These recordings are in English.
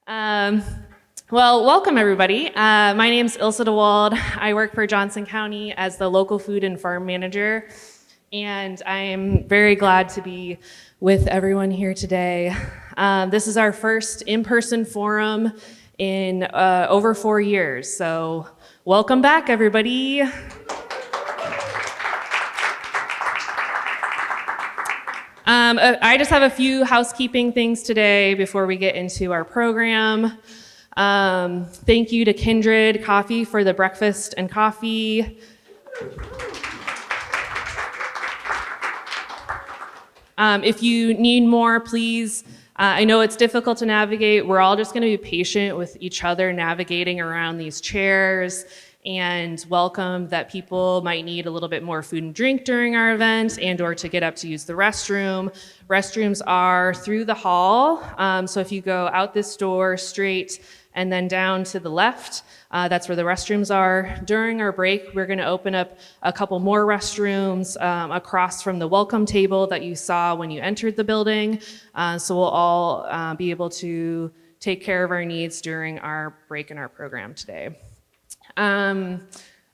Um, well, welcome everybody. My name's Ilse DeWald. I work for Johnson County as the local food and farm manager, and I am very glad to be with everyone here today. This is our first in-person forum in over 4 years, so welcome back everybody. I just have a few housekeeping things today before we get into our program. Thank you to Kindred Coffee for the breakfast and coffee. If you need more, please, I know it's difficult to navigate. We're all just going to be patient with each other navigating around these chairs, and welcome that people might need a little bit more food and drink during our event and or to get up to use the restroom. Restrooms are through the hall, so if you go out this door straight and then down to the left, that's where the restrooms are. During our break, we're gonna open up a couple more restrooms across from the welcome table that you saw when you entered the building. So we'll all be able to take care of our needs during our break in our program today.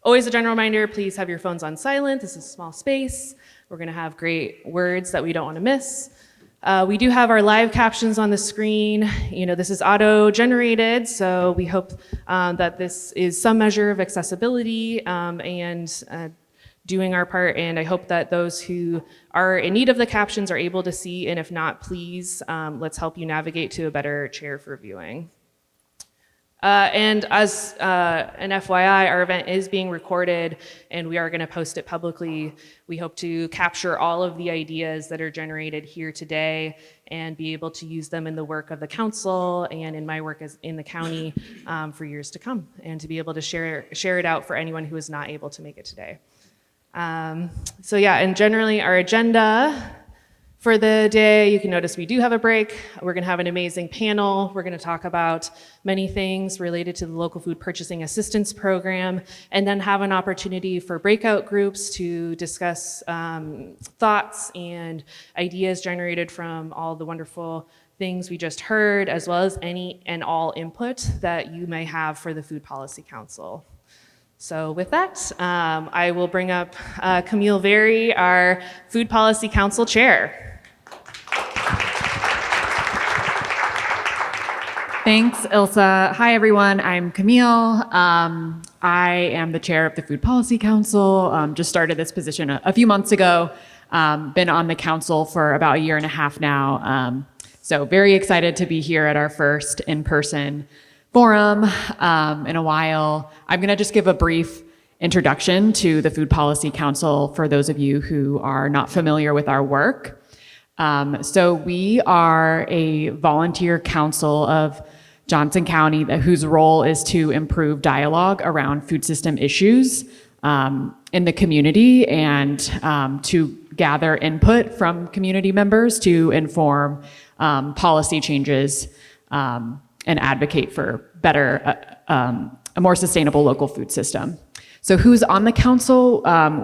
Always a general reminder, please have your phones on silent. This is a small space. We're gonna have great words that we don't wanna miss. We do have our live captions on the screen. You know, this is auto-generated, so we hope that this is some measure of accessibility and doing our part, and I hope that those who are in need of the captions are able to see, and if not, please, let's help you navigate to a better chair for viewing. And as an FYI, our event is being recorded and we are going to post it publicly. We hope to capture all of the ideas that are generated here today and be able to use them in the work of the council and in my work as in the county for years to come, and to be able to share it out for anyone who is not able to make it today. So yeah, and generally our agenda for the day, you can notice we do have a break. We're gonna have an amazing panel. We're gonna talk about many things related to the local food purchasing assistance program, and then have an opportunity for breakout groups to discuss thoughts and ideas generated from all the wonderful things we just heard, as well as any and all input that you may have for the Food Policy Council. So with that, I will bring up Camille Very, our Food Policy Council Chair. Thanks, Ilse. Hi, everyone. I'm Camille. I am the chair of the Food Policy Council. Just started this position a few months ago. Been on the council for about 1.5 years now. So very excited to be here at our first in-person forum in a while. I'm going to just give a brief introduction to the Food Policy Council for those of you who are not familiar with our work. So we are a volunteer council of Johnson County whose role is to improve dialogue around food system issues in the community, and to gather input from community members to inform policy changes and advocate for better, a more sustainable local food system. So who's on the council?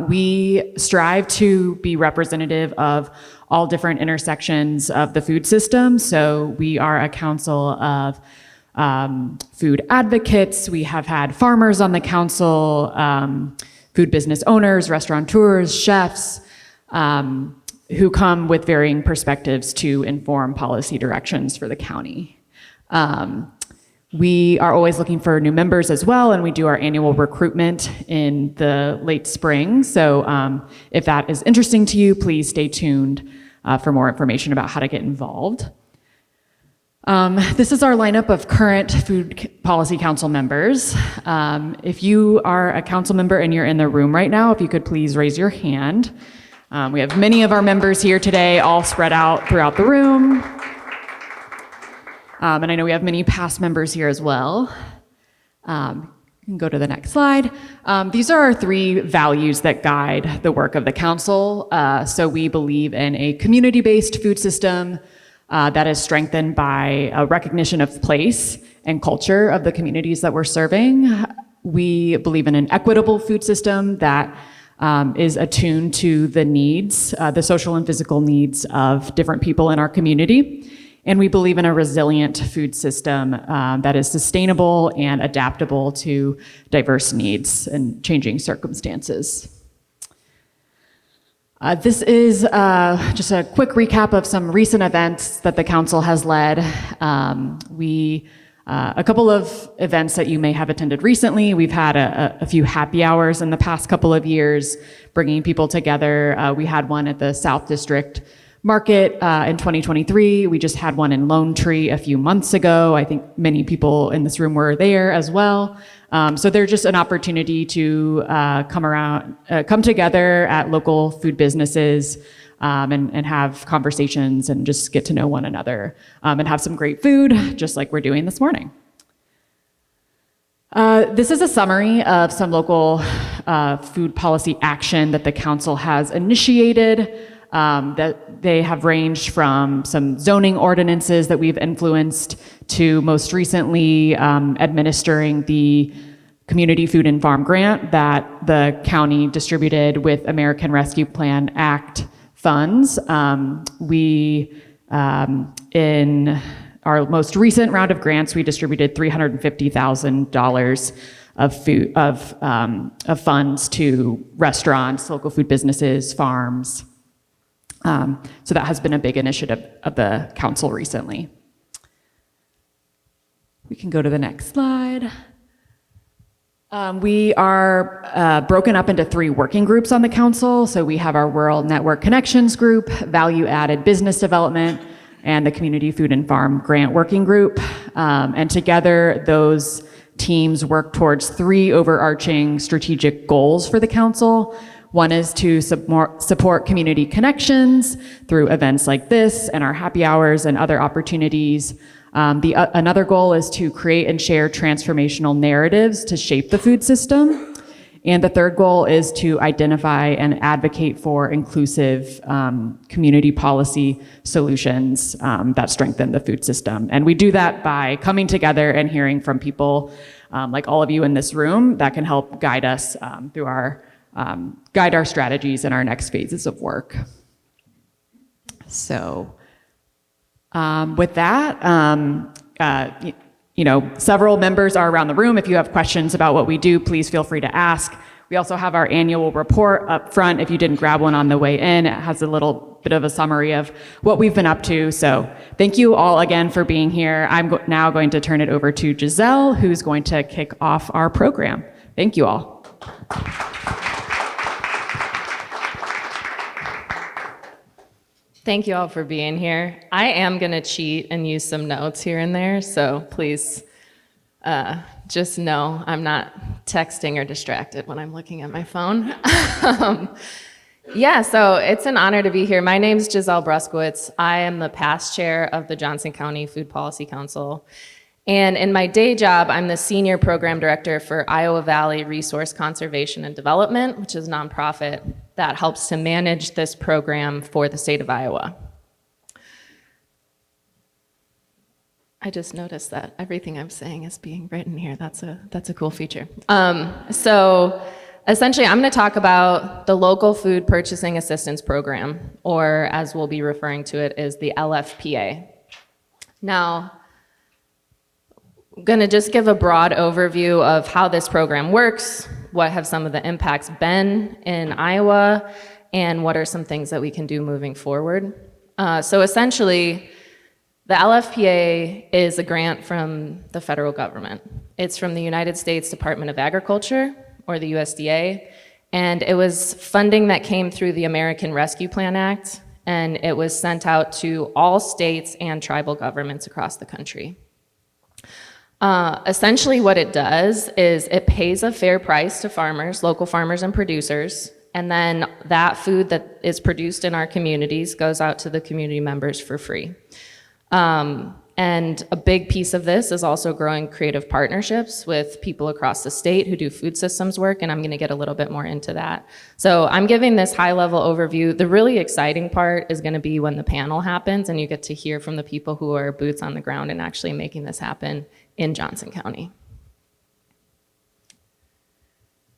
We strive to be representative of all different intersections of the food system. So we are a council of food advocates. We have had farmers on the council, food business owners, restaurateurs, chefs, who come with varying perspectives to inform policy directions for the county. We are always looking for new members as well, and we do our annual recruitment in the late spring. So if that is interesting to you, please stay tuned for more information about how to get involved. This is our lineup of current Food Policy Council members. If you are a council member and you're in the room right now, if you could please raise your hand. We have many of our members here today, all spread out throughout the room. And I know we have many past members here as well. You can go to the next slide. These are our 3 values that guide the work of the council. So we believe in a community-based food system that is strengthened by a recognition of place and culture of the communities that we're serving. We believe in an equitable food system that is attuned to the needs, the social and physical needs of different people in our community. And we believe in a resilient food system that is sustainable and adaptable to diverse needs and changing circumstances. This is just a quick recap of some recent events that the council has led. A couple of events that you may have attended recently. We've had a few happy hours in the past couple of years, bringing people together. We had one at the South District Market in 2023. We just had one in Lone Tree a few months ago. I think many people in this room were there as well. So they're just an opportunity to come together at local food businesses and have conversations and just get to know one another and have some great food, just like we're doing this morning. This is a summary of some local food policy action that the council has initiated. That they have ranged from some zoning ordinances that we've influenced to most recently administering the Community Food and Farm Grant that the county distributed with American Rescue Plan Act funds. In our most recent round of grants, we distributed $350,000 of funds to restaurants, local food businesses, farms. So that has been a big initiative of the council recently. We can go to the next slide. We are broken up into 3 working groups on the council. So we have our Rural Network Connections Group, Value Added Business Development, and the Community Food and Farm Grant Working Group. And together, those teams work towards 3 overarching strategic goals for the council. One is to support community connections through events like this and our happy hours and other opportunities. Another goal is to create and share transformational narratives to shape the food system. And the third goal is to identify and advocate for inclusive community policy solutions that strengthen the food system. And we do that by coming together and hearing from people like all of you in this room that can help guide us through guide our strategies in our next phases of work. So with that, several members are around the room. If you have questions about what we do, please feel free to ask. We also have our annual report up front. If you didn't grab one on the way in, it has a little bit of a summary of what we've been up to. So thank you all again for being here. I'm now going to turn it over to Giselle, who's going to kick off our program. Thank you all. Thank you all for being here. I am going to cheat and use some notes here and there, so please just know I'm not texting or distracted when I'm looking at my phone. So it's an honor to be here. My name is Giselle Bruskowitz. I am the past chair of the Johnson County Food Policy Council. And in my day job, I'm the senior program director for Iowa Valley Resource Conservation and Development, which is a nonprofit that helps to manage this program for the state of Iowa. I just noticed that everything I'm saying is being written here. That's a cool feature. So essentially, I'm going to talk about the Local Food Purchasing Assistance Program, or as we'll be referring to it, is the LFPA. Now, I'm going to just give a broad overview of how this program works, what have some of the impacts been in Iowa, and what are some things that we can do moving forward. So essentially, the LFPA is a grant from the federal government. It's from the United States Department of Agriculture, or the USDA, and it was funding that came through the American Rescue Plan Act, and it was sent out to all states and tribal governments across the country. Essentially what it does is it pays a fair price to farmers, local farmers and producers, and then that food that is produced in our communities goes out to the community members for free. And a big piece of this is also growing creative partnerships with people across the state who do food systems work, and I'm gonna get a little bit more into that. So I'm giving this high-level overview. The really exciting part is gonna be when the panel happens and you get to hear from the people who are boots on the ground and actually making this happen in Johnson County.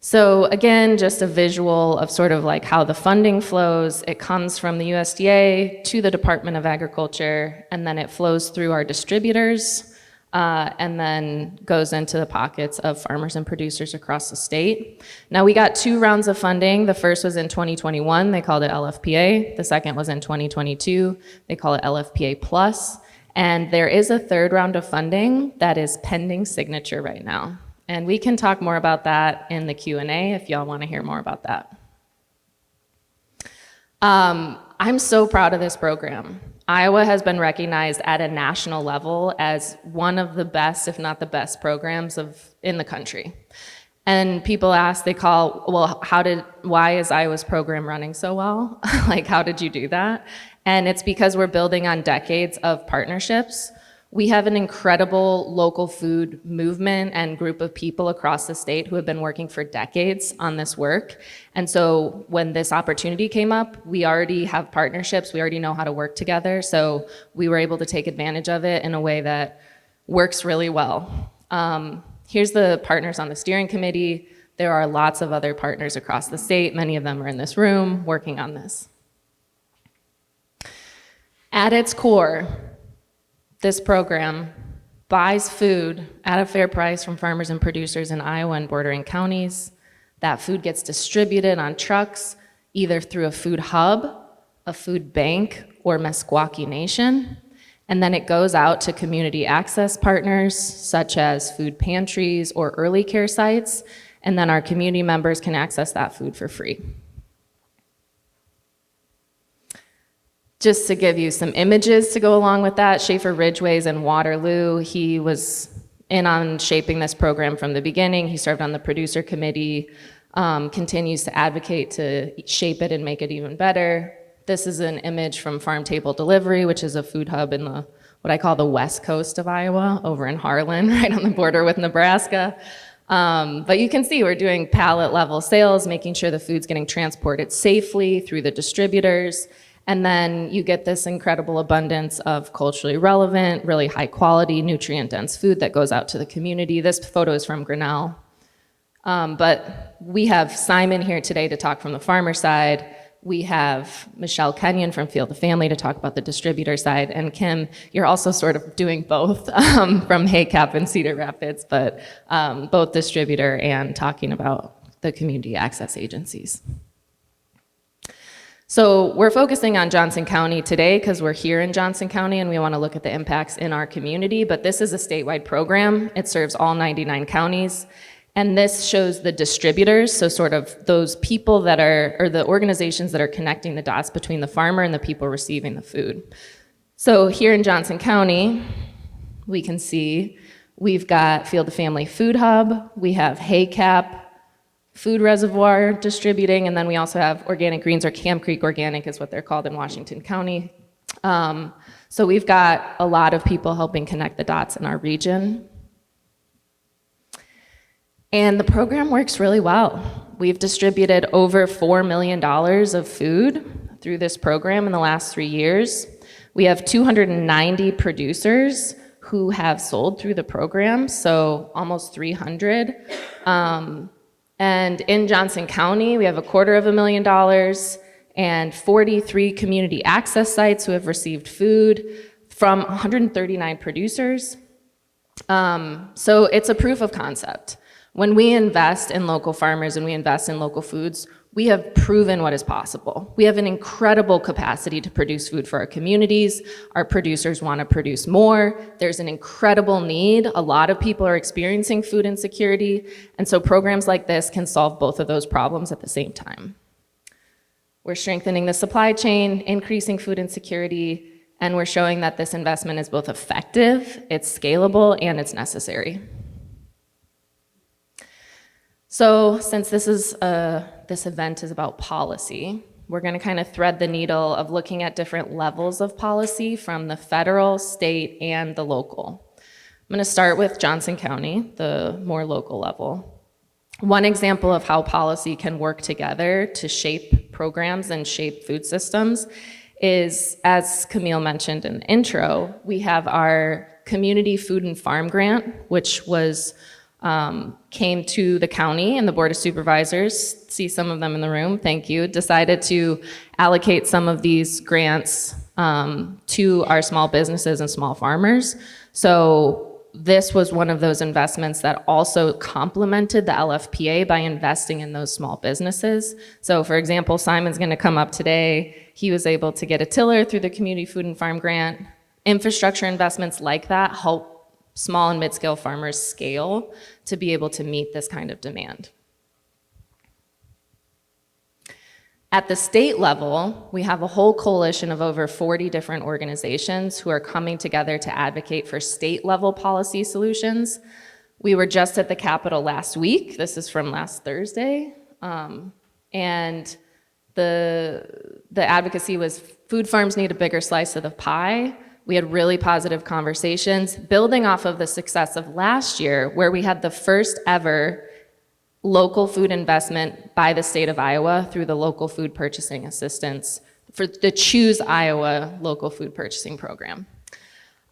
So again, just a visual of sort of like how the funding flows. It comes from the USDA to the Department of Agriculture, and then it flows through our distributors, and then goes into the pockets of farmers and producers across the state. Now, we got 2 rounds of funding. The first was in 2021, they called it LFPA. The second was in 2022, they call it LFPA Plus. And there is a 3rd round of funding that is pending signature right now. And we can talk more about that in the Q&A if y'all want to hear more about that. I'm so proud of this program. Iowa has been recognized at a national level as one of the best, if not the best, programs in the country. And people ask, they call, well, why is Iowa's program running so well? Like, how did you do that? And it's because we're building on decades of partnerships. We have an incredible local food movement and group of people across the state who have been working for decades on this work. And so when this opportunity came up, we already have partnerships, we already know how to work together, so we were able to take advantage of it in a way that works really well. Here's the partners on the steering committee. There are lots of other partners across the state. Many of them are in this room working on this. At its core, this program buys food at a fair price from farmers and producers in Iowa and bordering counties. That food gets distributed on trucks, either through a food hub, a food bank, or Meskwaki Nation. And then it goes out to community access partners, such as food pantries or early care sites, and then our community members can access that food for free. Just to give you some images to go along with that, Schaefer Ridgeway's in Waterloo. He was in on shaping this program from the beginning. He served on the producer committee, continues to advocate to shape it and make it even better. This is an image from Farm Table Delivery, which is a food hub in what I call the west coast of Iowa, over in Harlan, right on the border with Nebraska. But you can see we're doing pallet level sales, making sure the food's getting transported safely through the distributors. And then you get this incredible abundance of culturally relevant, really high quality, nutrient dense food that goes out to the community. This photo is from Grinnell. But we have Simon here today to talk from the farmer side. We have Michelle Kenyon from Field to Family to talk about the distributor side. And Kim, you're also sort of doing both from HACAP and Cedar Rapids, but both distributor and talking about the community access agencies. So we're focusing on Johnson County today because we're here in Johnson County and we want to look at the impacts in our community, but this is a statewide program. It serves all 99 counties. And this shows the distributors, so sort of those people that are, or the organizations that are connecting the dots between the farmer and the people receiving the food. So here in Johnson County, we can see we've got Field to Family Food Hub, we have HACAP, Food Reservoir distributing, and then we also have Organic Greens, or Camp Creek Organic is what they're called in Washington County. So we've got a lot of people helping connect the dots in our region. And the program works really well. We've distributed over $4 million of food through this program in the last 3 years. We have 290 producers who have sold through the program, so almost 300. And in Johnson County, we have $250,000 and 43 community access sites who have received food from 139 producers. So it's a proof of concept. When we invest in local farmers and we invest in local foods, we have proven what is possible. We have an incredible capacity to produce food for our communities. Our producers want to produce more. There's an incredible need. A lot of people are experiencing food insecurity, and so programs like this can solve both of those problems at the same time. We're strengthening the supply chain, increasing food insecurity, and we're showing that this investment is both effective, it's scalable, and it's necessary. So since this event is about policy, we're going to kind of thread the needle of looking at different levels of policy from the federal, state, and the local. I'm going to start with Johnson County, the more local level. One example of how policy can work together to shape programs and shape food systems is, as Camille mentioned in the intro, we have our Community Food and Farm Grant, which was came to the county and the Board of Supervisors, see some of them in the room, thank you, decided to allocate some of these grants to our small businesses and small farmers. So this was one of those investments that also complemented the LFPA by investing in those small businesses. So for example, Simon's gonna come up today. He was able to get a tiller through the Community Food and Farm Grant. Infrastructure investments like that help small and mid-scale farmers scale to be able to meet this kind of demand. At the state level, we have a whole coalition of over 40 different organizations who are coming together to advocate for state-level policy solutions. We were just at the Capitol last week. This is from last Thursday. And the advocacy was food farms need a bigger slice of the pie. We had really positive conversations, building off of the success of last year, where we had the first ever local food investment by the state of Iowa through the local food purchasing assistance for the Choose Iowa local food purchasing program.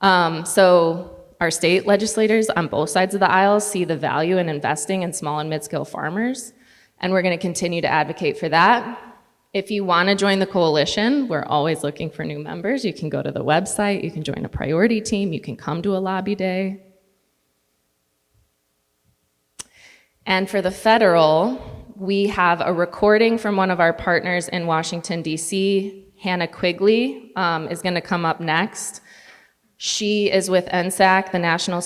So our state legislators on both sides of the aisle see the value in investing in small and mid-scale farmers, and we're gonna continue to advocate for that. If you wanna join the coalition, we're always looking for new members. You can go to the website, you can join a priority team, you can come to a lobby day. And for the federal, we have a recording from one of our partners in Washington, D.C. Hannah Quigley is gonna come up next. She is with NSAC, the National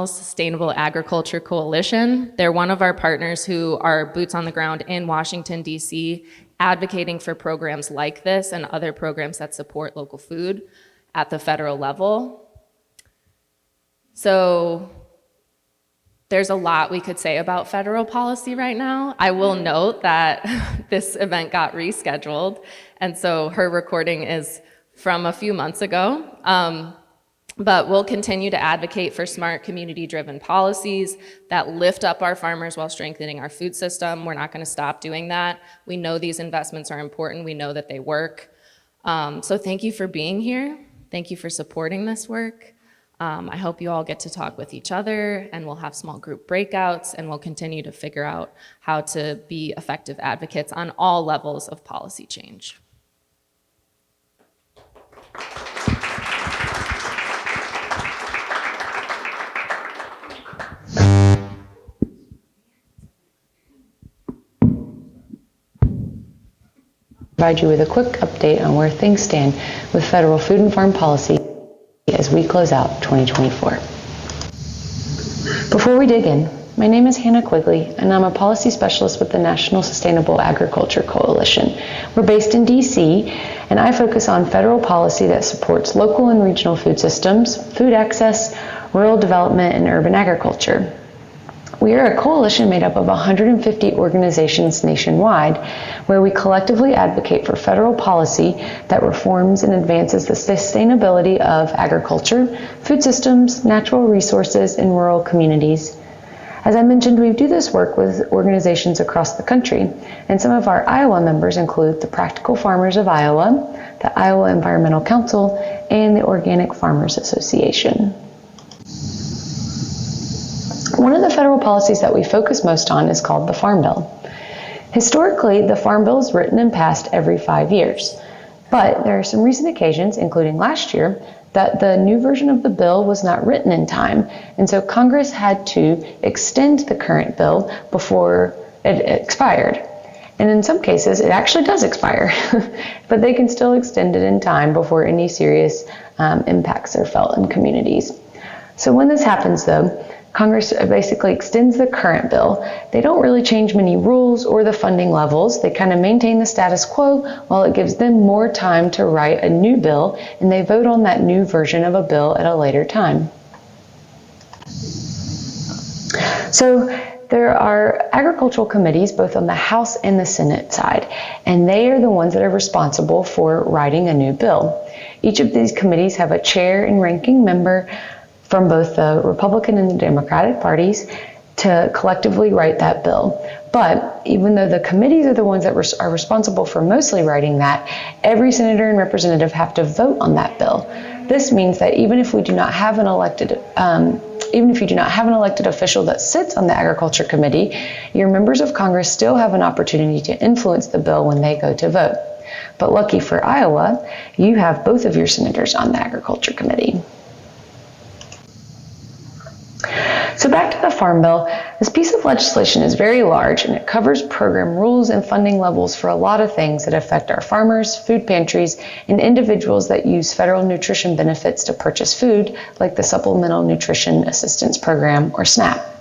Sustainable Agriculture Coalition. They're one of our partners who are boots on the ground in Washington, D.C., advocating for programs like this and other programs that support local food at the federal level. So there's a lot we could say about federal policy right now. I will note that this event got rescheduled, and so her recording is from a few months ago. But we'll continue to advocate for smart community-driven policies that lift up our farmers while strengthening our food system. We're not gonna stop doing that. We know these investments are important. We know that they work. So thank you for being here. Thank you for supporting this work. I hope you all get to talk with each other, and we'll have small group breakouts, and we'll continue to figure out how to be effective advocates on all levels of policy change. Provide you with a quick update on where things stand with federal food and farm policy as we close out 2024. Before we dig in, my name is Hannah Quigley, and I'm a policy specialist with the National Sustainable Agriculture Coalition. We're based in DC, and I focus on federal policy that supports local and regional food systems, food access, rural development, and urban agriculture. We are a coalition made up of 150 organizations nationwide, where we collectively advocate for federal policy that reforms and advances the sustainability of agriculture, food systems, natural resources, and rural communities. As I mentioned, we do this work with organizations across the country, and some of our Iowa members include the Practical Farmers of Iowa, the Iowa Environmental Council, and the Organic Farmers Association. One of the federal policies that we focus most on is called the Farm Bill. Historically, the Farm Bill is written and passed every 5 years, but there are some recent occasions, including last year, that the new version of the bill was not written in time, and so Congress had to extend the current bill before it expired. And in some cases, it actually does expire, but they can still extend it in time before any serious impacts are felt in communities. So when this happens, though, Congress basically extends the current bill. They don't really change many rules or the funding levels. They kind of maintain the status quo while it gives them more time to write a new bill, and they vote on that new version of a bill at a later time. So there are agricultural committees both on the House and the Senate side, and they are the ones that are responsible for writing a new bill. Each of these committees have a chair and ranking member from both the Republican and the Democratic parties to collectively write that bill. But even though the committees are the ones that are responsible for mostly writing that, every senator and representative have to vote on that bill. This means that even if we do not have an elected, even if you do not have an elected official that sits on the Agriculture Committee, your members of Congress still have an opportunity to influence the bill when they go to vote. But lucky for Iowa, you have both of your senators on the Agriculture Committee. So back to the Farm Bill, this piece of legislation is very large and it covers program rules and funding levels for a lot of things that affect our farmers, food pantries, and individuals that use federal nutrition benefits to purchase food, like the Supplemental Nutrition Assistance Program, or SNAP.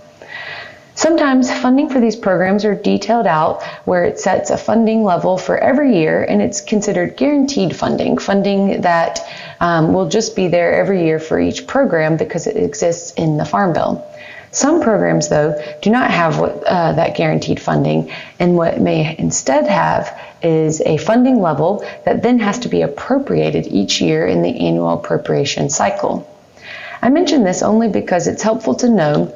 Sometimes funding for these programs are detailed out where it sets a funding level for every year, and it's considered guaranteed funding, funding that will just be there every year for each program because it exists in the Farm Bill. Some programs, though, do not have that guaranteed funding, and what may instead have is a funding level that then has to be appropriated each year in the annual appropriation cycle. I mention this only because it's helpful to know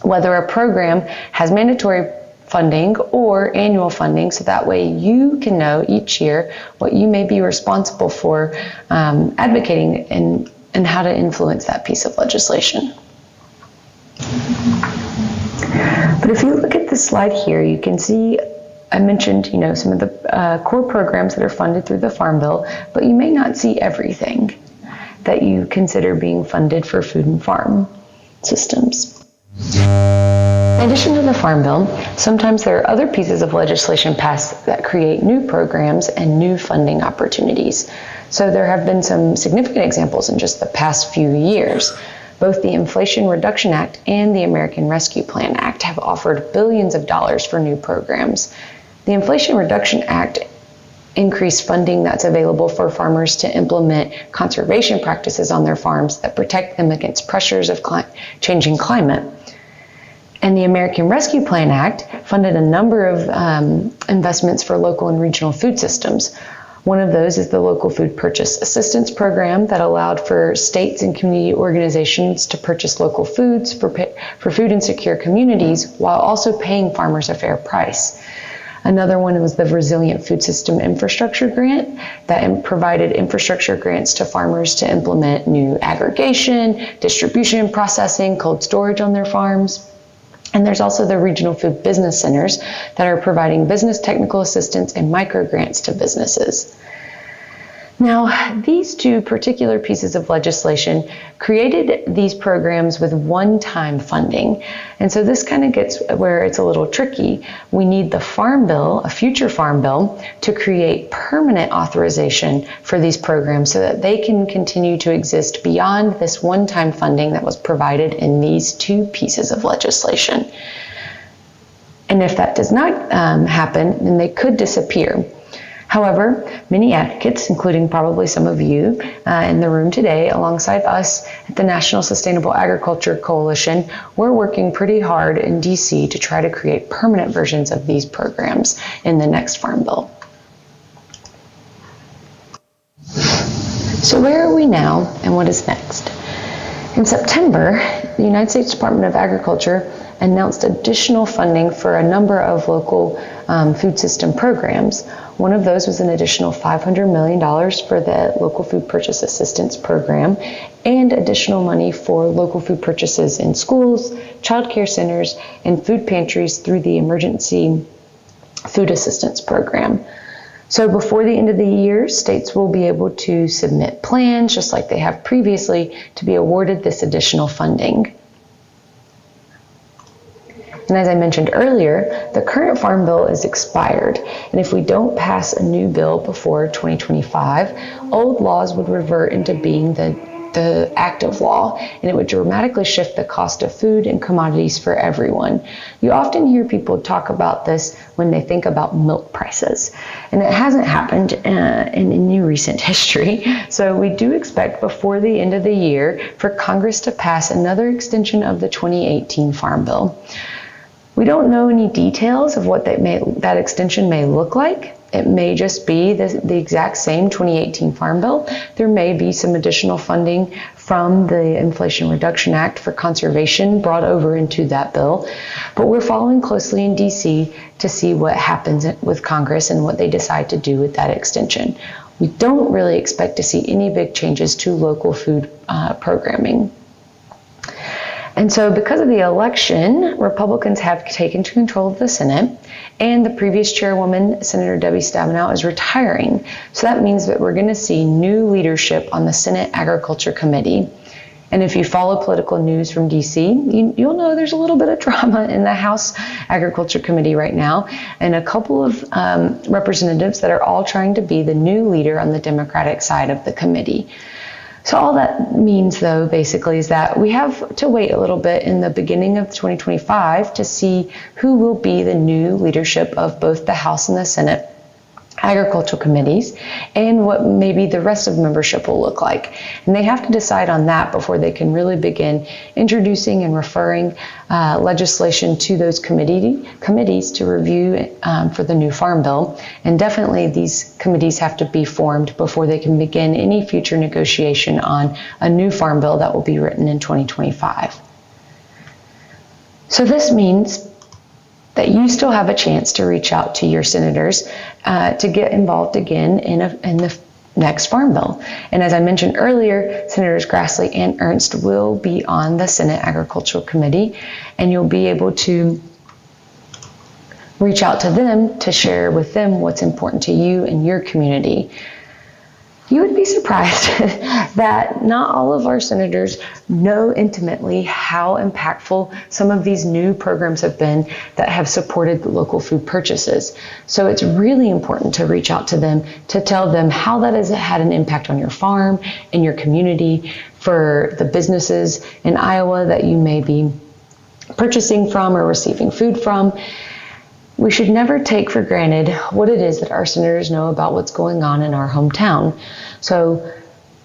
whether a program has mandatory funding or annual funding, so that way you can know each year what you may be responsible for advocating and how to influence that piece of legislation. But if you look at this slide here, you can see I mentioned, some of the core programs that are funded through the Farm Bill, but you may not see everything that you consider being funded for food and farm systems. In addition to the Farm Bill, sometimes there are other pieces of legislation passed that create new programs and new funding opportunities. So there have been some significant examples in just the past few years. Both the Inflation Reduction Act and the American Rescue Plan Act have offered billions of dollars for new programs. The Inflation Reduction Act increased funding that's available for farmers to implement conservation practices on their farms that protect them against pressures of changing climate. And the American Rescue Plan Act funded a number of investments for local and regional food systems. One of those is the Local Food Purchase Assistance Program that allowed for states and community organizations to purchase local foods for food insecure communities while also paying farmers a fair price. Another one was the Resilient Food System Infrastructure Grant that provided infrastructure grants to farmers to implement new aggregation, distribution, processing, cold storage on their farms. And there's also the Regional Food Business Centers that are providing business technical assistance and micro grants to businesses. Now, these two particular pieces of legislation created these programs with one-time funding. And so this kind of gets where it's a little tricky. We need the Farm Bill, a future Farm Bill, to create permanent authorization for these programs so that they can continue to exist beyond this one-time funding that was provided in these two pieces of legislation. And if that does not happen, then they could disappear. However, many advocates, including probably some of you in the room today, alongside us at the National Sustainable Agriculture Coalition, we're working pretty hard in DC to try to create permanent versions of these programs in the next Farm Bill. So where are we now and what is next? In September, the United States Department of Agriculture announced additional funding for a number of local food system programs. One of those was an additional $500 million for the Local Food Purchase Assistance Program and additional money for local food purchases in schools, child care centers, and food pantries through the Emergency Food Assistance Program. So before the end of the year, states will be able to submit plans, just like they have previously, to be awarded this additional funding. And as I mentioned earlier, the current Farm Bill is expired, and if we don't pass a new bill before 2025, old laws would revert into being the active law, and it would dramatically shift the cost of food and commodities for everyone. You often hear people talk about this when they think about milk prices, and it hasn't happened in any recent history. So we do expect before the end of the year for Congress to pass another extension of the 2018 Farm Bill. We don't know any details of what that extension may look like. It may just be the exact same 2018 Farm Bill. There may be some additional funding from the Inflation Reduction Act for conservation brought over into that bill. But we're following closely in DC to see what happens with Congress and what they decide to do with that extension. We don't really expect to see any big changes to local food programming. And so because of the election, Republicans have taken control of the Senate, and the previous chairwoman, Senator Debbie Stabenow, is retiring. So that means that we're going to see new leadership on the Senate Agriculture Committee. And if you follow political news from DC, you'll know there's a little bit of drama in the House Agriculture Committee right now, and a couple of representatives that are all trying to be the new leader on the Democratic side of the committee. So all that means, though, basically, is that we have to wait a little bit in the beginning of 2025 to see who will be the new leadership of both the House and the Senate agricultural committees, and what maybe the rest of membership will look like. And they have to decide on that before they can really begin introducing and referring legislation to those committees to review for the new Farm Bill. And definitely these committees have to be formed before they can begin any future negotiation on a new Farm Bill that will be written in 2025. So this means that you still have a chance to reach out to your senators to get involved again in the next Farm Bill. And as I mentioned earlier, Senators Grassley and Ernst will be on the Senate Agricultural Committee, and you'll be able to reach out to them to share with them what's important to you and your community. You would be surprised that not all of our senators know intimately how impactful some of these new programs have been that have supported local food purchases. So it's really important to reach out to them to tell them how that has had an impact on your farm and your community, for the businesses in Iowa that you may be purchasing from or receiving food from. We should never take for granted what it is that our senators know about what's going on in our hometown. So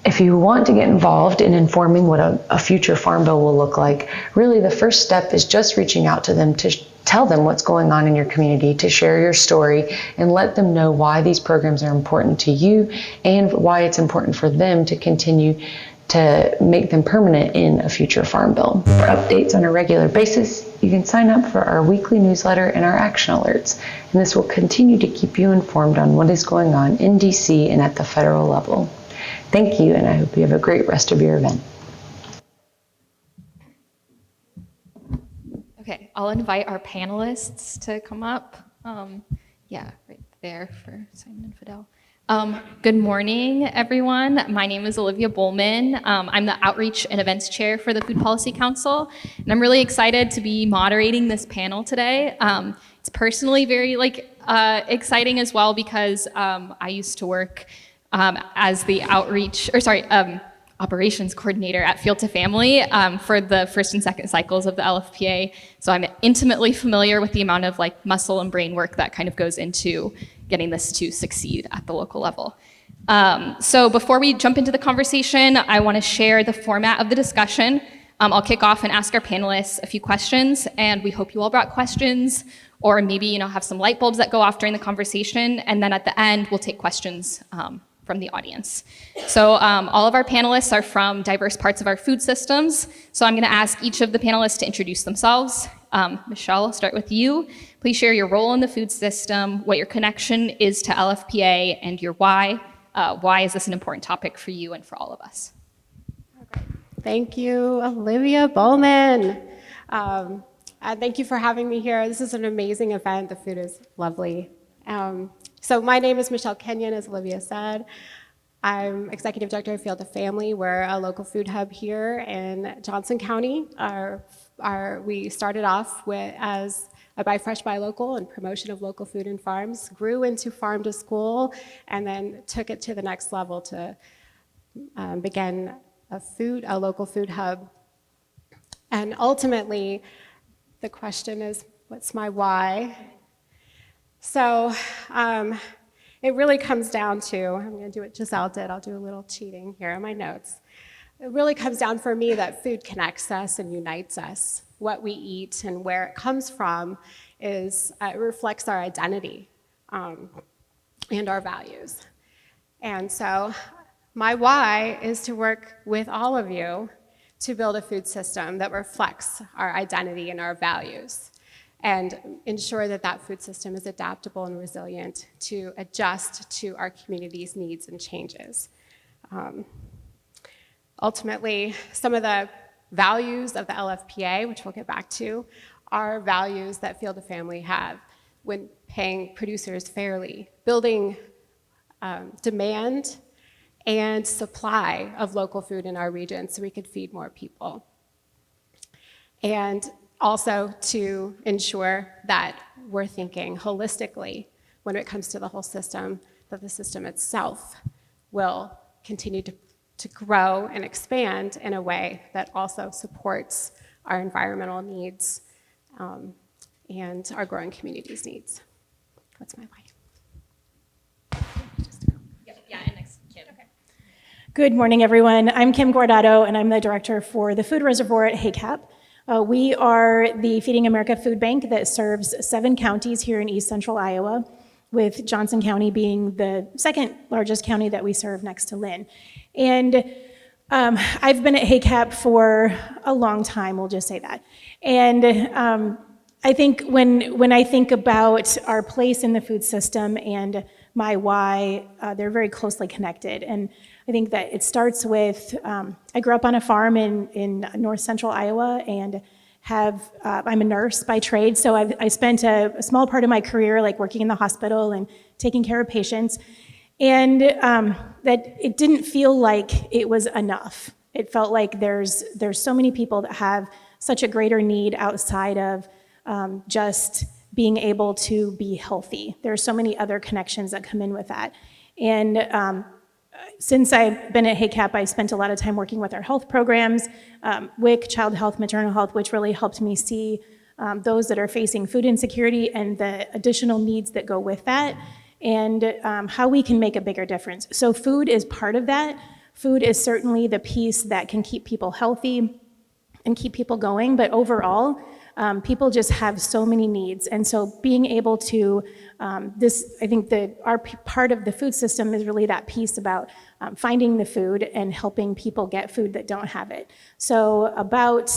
if you want to get involved in informing what a future Farm Bill will look like, really the first step is just reaching out to them to tell them what's going on in your community, to share your story and let them know why these programs are important to you and why it's important for them to continue to make them permanent in a future Farm Bill. For updates on a regular basis, you can sign up for our weekly newsletter and our action alerts, and this will continue to keep you informed on what is going on in DC and at the federal level. Thank you, and I hope you have a great rest of your event. Okay, I'll invite our panelists to come up. Yeah, right there for Simon and Fidel. Good morning, everyone. My name is Olivia Bowman. I'm the Outreach and Events Chair for the Food Policy Council, and I'm really excited to be moderating this panel today. It's personally very exciting as well because I used to work as the operations coordinator at Field to Family for the first and second cycles of the LFPA. So I'm intimately familiar with the amount of muscle and brain work that kind of goes into getting this to succeed at the local level. So before we jump into the conversation, I want to share the format of the discussion. I'll kick off and ask our panelists a few questions, and we hope you all brought questions, or maybe have some light bulbs that go off during the conversation, and then at the end, we'll take questions from the audience. So all of our panelists are from diverse parts of our food systems, so I'm going to ask each of the panelists to introduce themselves. Michelle, I'll start with you. Please share your role in the food system, what your connection is to LFPA, and your why. Why is this an important topic for you and for all of us? Okay. Thank you, Olivia Bowman. Thank you for having me here. This is an amazing event. The food is lovely. So my name is Michelle Kenyon, as Olivia said. I'm Executive Director of Field to Family. We're a local food hub here in Johnson County. We started off as a Buy Fresh, Buy Local and promotion of local food and farms, grew into Farm to School, and then took it to the next level to begin a local food hub. And ultimately, the question is, what's my why? So it really comes down to, I'm going to do what Giselle did, I'll do a little cheating here on my notes. It really comes down for me that food connects us and unites us. What we eat and where it comes from it reflects our identity and our values. And so my why is to work with all of you to build a food system that reflects our identity and our values, and ensure that that food system is adaptable and resilient to adjust to our community's needs and changes. Ultimately, some of the values of the LFPA, which we'll get back to, are values that Field to Family have when paying producers fairly, building demand and supply of local food in our region so we could feed more people. And also to ensure that we're thinking holistically when it comes to the whole system, that the system itself will continue to grow and expand in a way that also supports our environmental needs and our growing communities' needs. That's my way. Yeah, and next, Kim. Okay. Good morning, everyone. I'm Kim Guardado, and I'm the director for the Food Reservoir at HACAP. We are the Feeding America Food Bank that serves 7 counties here in East Central Iowa, with Johnson County being the second largest county that we serve next to Lynn. And I've been at HACAP for a long time, we'll just say that. And I think when I think about our place in the food system and my why, they're very closely connected. And I think that it starts with, I grew up on a farm in north central Iowa and I'm a nurse by trade, so I spent a small part of my career like working in the hospital and taking care of patients. And that it didn't feel like it was enough. It felt like there's so many people that have such a greater need outside of just being able to be healthy. There are so many other connections that come in with that. And since I've been at HACAP, I spent a lot of time working with our health programs, WIC, child health, maternal health, which really helped me see those that are facing food insecurity and the additional needs that go with that, and how we can make a bigger difference. So food is part of that. Food is certainly the piece that can keep people healthy and keep people going, but overall, people just have so many needs. And so being able to, I think that our part of the food system is really that piece about finding the food and helping people get food that don't have it. So about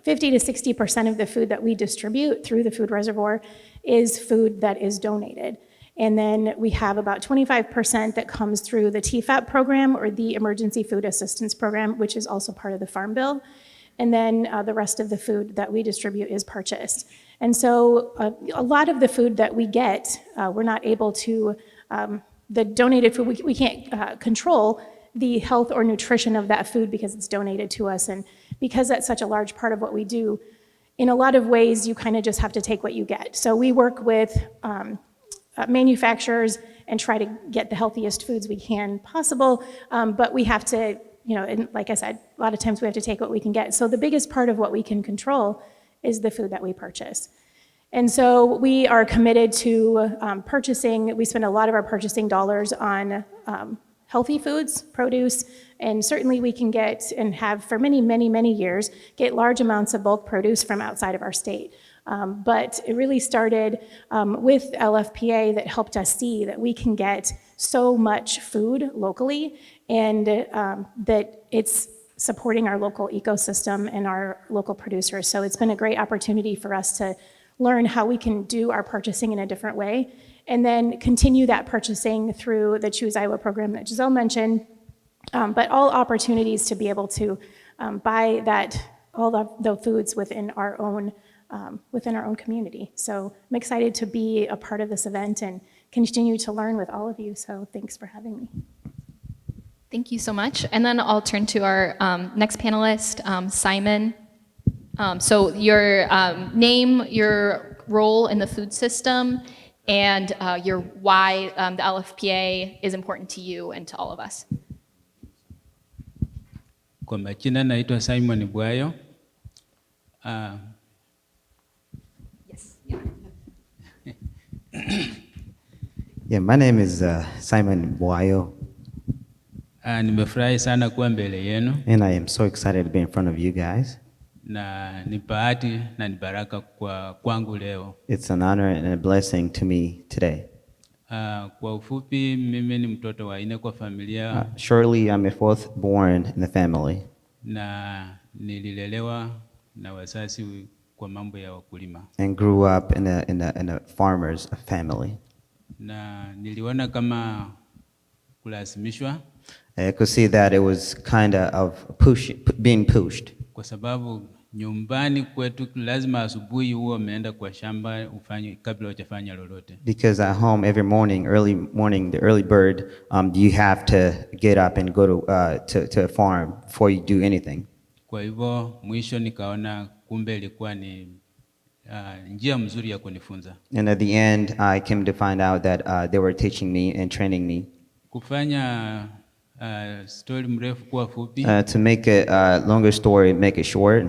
50 to 60% of the food that we distribute through the food reservoir is food that is donated. And then we have about 25% that comes through the TFAP program, or the Emergency Food Assistance Program, which is also part of the Farm Bill. And then the rest of the food that we distribute is purchased. And so a lot of the food that we get, we're not able to, the donated food, we can't control the health or nutrition of that food because it's donated to us. And because that's such a large part of what we do, in a lot of ways, you kind of just have to take what you get. So we work with manufacturers and try to get the healthiest foods we can possible, but we have to, and like I said, a lot of times we have to take what we can get. So the biggest part of what we can control is the food that we purchase. And so we are committed to purchasing, we spend a lot of our purchasing dollars on healthy foods, produce, and certainly we can get and have for many, many, many years, get large amounts of bulk produce from outside of our state. But it really started with LFPA that helped us see that we can get so much food locally, and that it's supporting our local ecosystem and our local producers. So it's been a great opportunity for us to learn how we can do our purchasing in a different way, and then continue that purchasing through the Choose Iowa program that Giselle mentioned, but all opportunities to be able to buy all the foods within our own community. So I'm excited to be a part of this event and continue to learn with all of you. So thanks for having me. Thank you so much. And then I'll turn to our next panelist, Simon. So your name, your role in the food system, and your why the LFPA is important to you and to all of us. Kwa majina naitwa Simon Bwayo. Yes. Yeah. Yeah, my name is Simon Bwayo. Nimefurahi sana kuwa mbele yenu. And I am so excited to be in front of you guys. Na ni bahati na ni baraka kwangu leo. It's an honor and a blessing to me today. Kwa ufupi, mimi ni mtoto wa nne kwa familia. Shortly, I'm a fourth born in the family. Na nililelewa na wazazi kwa mambo ya wakulima. And grew up in a farmer's family. Na niliona kama kulazimishwa. I could see that it was kind of being pushed. kwa sababu nyumbani kwetu lazima asubuhi huo umeenda kwa shamba ufanye kabla hujafanya lolote. Because at home every morning, early morning, the early bird, you have to get up and go to a farm before you do anything. Kwa hivyo mwisho nikaona kumbe ilikuwa ni njia mzuri ya kunifunza. And at the end, I came to find out that they were teaching me and training me. Kufanya story mrefu kuwa fupi. To make a longer story, make it short.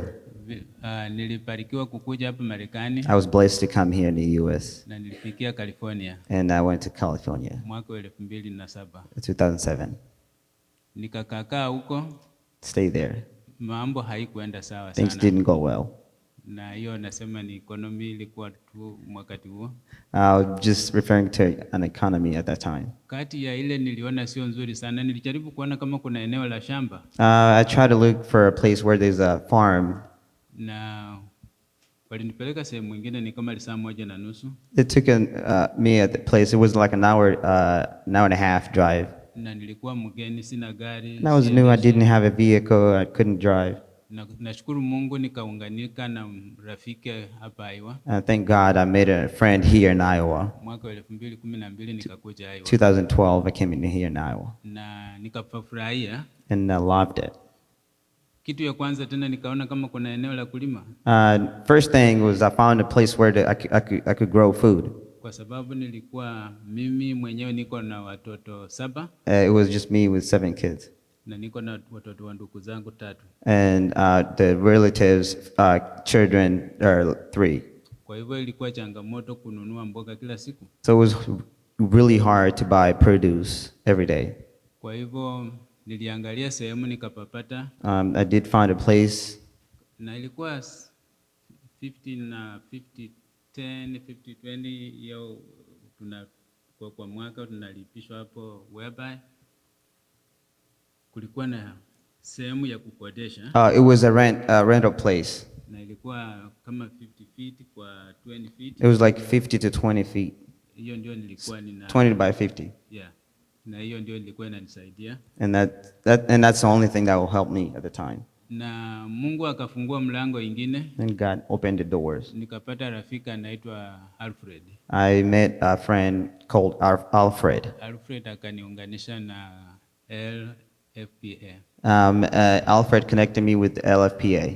Nilibarikiwa kukuja hapa Marekani. I was blessed to come here in the U.S. Na nilifikia California. And I went to California. Mwaka 2007. 2007. Nikakaa huko. Stay there. Mambo haikuenda sawa sana. Things didn't go well. Na hiyo nasema ni economy ilikuwa tu wakati huo. I was just referring to an economy at that time. Kati ya ile niliona sio nzuri sana, nilijaribu kuona kama kuna eneo la shamba. I tried to look for a place where there's a farm. Na walinipeleka sehemu nyingine ni kama saa 1:30. It took me at the place. It was like an hour and a half drive. Na nilikuwa mgeni, sina gari. And I was new. I didn't have a vehicle. I couldn't drive. Nashukuru Mungu nikaunganika na rafiki hapa Iowa. Thank God I made a friend here in Iowa. Mwaka 2012 nikakuja Iowa. 2012 I came in here in Iowa. Na nikafurahia. And I loved it. Kitu ya kwanza tena nikaona kama kuna eneo la kulima. First thing was I found a place where I could grow food. Kwa sababu nilikuwa mimi mwenyewe niko na watoto 7. It was just me with 7 kids. Na niko na watoto wa ndugu zangu 3. And the relatives children are 3. Kwa hivyo ilikuwa changamoto kununua mboga kila siku. So it was really hard to buy produce every day. Kwa hivyo niliangalia sehemu nikapapata. I did find a place. Na ilikuwa 50 na 50 10 50 20 hiyo kwa mwaka tunalipishwa hapo whereby kulikuwa na sehemu ya kukodesha. It was a rental place. Na ilikuwa kama 50 feet kwa 20 feet. It was like 50 to 20 feet. Hiyo ndio nilikuwa nina 20 by 50. Yeah. Na hiyo ndio ilikuwa inanisaidia. And that's the only thing that will help me at the time. Na Mungu akafungua mlango ingine. And God opened the doors. Nikapata rafiki anaitwa Alfred. I met a friend called Alfred. Alfred akaniunganisha na LFPA. Alfred connected me with the LFPA.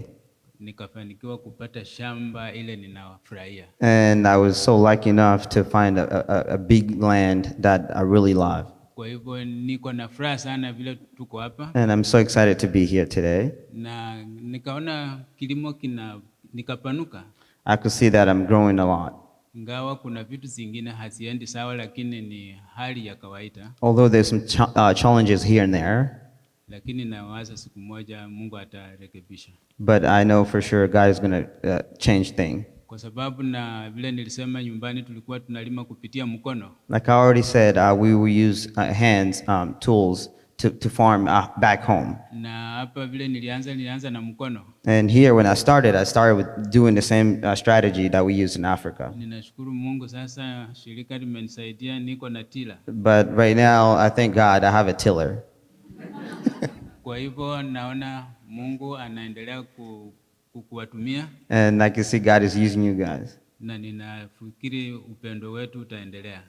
Nikafanikiwa kupata shamba ile ninafurahia. And I was so lucky enough to find a big land that I really love. Kwa hivyo niko na furaha sana vile tuko hapa. And I'm so excited to be here today. Na nikaona kilimo nikapanuka. I could see that I'm growing a lot. Ingawa kuna vitu zingine haziendi sawa, lakini ni hali ya kawaida. Although there's some challenges here and there. Lakini nawaza siku moja Mungu atarekebisha. But I know for sure God is going to change things. Kwa sababu na vile nilisema nyumbani tulikuwa tunalima kupitia mkono. Like I already said, we will use hands, tools to farm back home. Na hapa vile nilianza na mkono. And here when I started with doing the same strategy that we use in Africa. Ninashukuru Mungu sasa shirika limenisaidia niko na tiller. But right now I thank God I have a tiller. Kwa hivyo naona Mungu anaendelea kuwatumia. And I can see God is using you guys. Na ninafikiri upendo wetu utaendelea.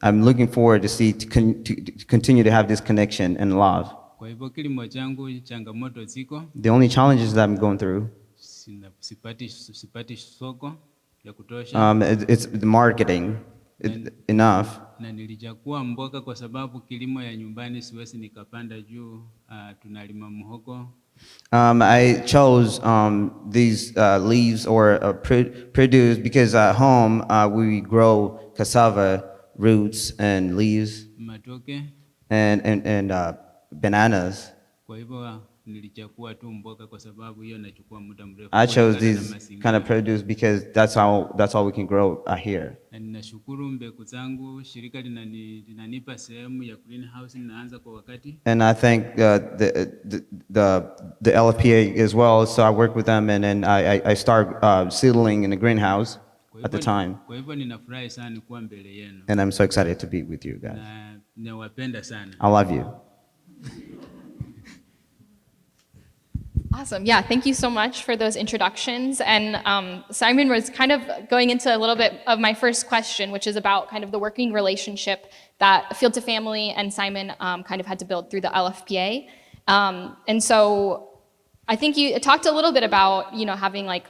I'm looking forward to continue to have this connection and love. Kwa hivyo kilimo changu changamoto ziko. The only challenges that I'm going through. Sipati soko ya kutosha. It's the marketing. Enough. Na nilichagua mboga kwa sababu kilimo ya nyumbani siwezi nikapanda juu, tunalima muhogo. I chose these leaves or produce because at home we grow cassava roots and leaves. Matoke. And bananas. Kwa hivyo nilichagua tu mboga kwa sababu hiyo inachukua muda mrefu. I chose these kind of produce because that's all we can grow here. Na ninashukuru mbegu zangu shirika linanipa sehemu ya greenhouse ninaanza kwa wakati. And I thank the LFPA as well, so I work with them and then I start seedling in the greenhouse at the time. Kwa hivyo ninafurahi sana kuwa mbele yenu. And I'm so excited to be with you guys. Na nawapenda sana. I love you. Awesome. Yeah, thank you so much for those introductions. And Simon was kind of going into a little bit of my first question, which is about kind of the working relationship that Field to Family and Simon kind of had to build through the LFPA. And so I think you talked a little bit about, having like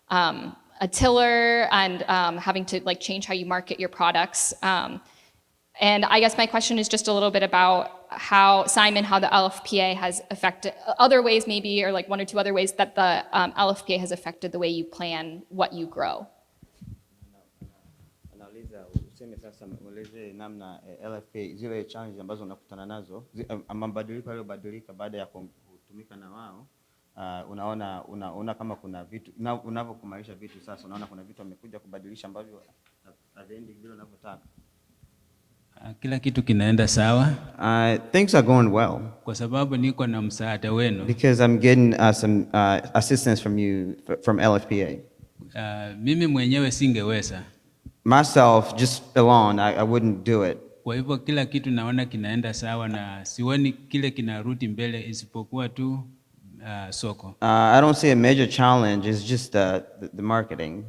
a tiller and having to like change how you market your products. And I guess my question is just a little bit about how the LFPA has affected other ways maybe, or like one or two other ways that the LFPA has affected the way you plan what you grow. Anauliza useme sasa ueleze namna LFPA zile challenges ambazo unakutana nazo, mabadiliko yaliyobadilika baada ya kutumika na wao. Unaona kama kuna vitu unavyokumarisha vitu sasa, unaona kuna vitu wamekuja kubadilisha ambavyo haviendi vile unavyotaka. Kila kitu kinaenda sawa. Things are going well. Kwa sababu niko na msaada wenu. Because I'm getting some assistance from you, from LFPA. Mimi mwenyewe singeweza. Myself, just alone, I wouldn't do it. Kwa hivyo kila kitu naona kinaenda sawa na sioni kile kinarudi mbele isipokuwa tu soko. I don't see a major challenge. It's just the marketing.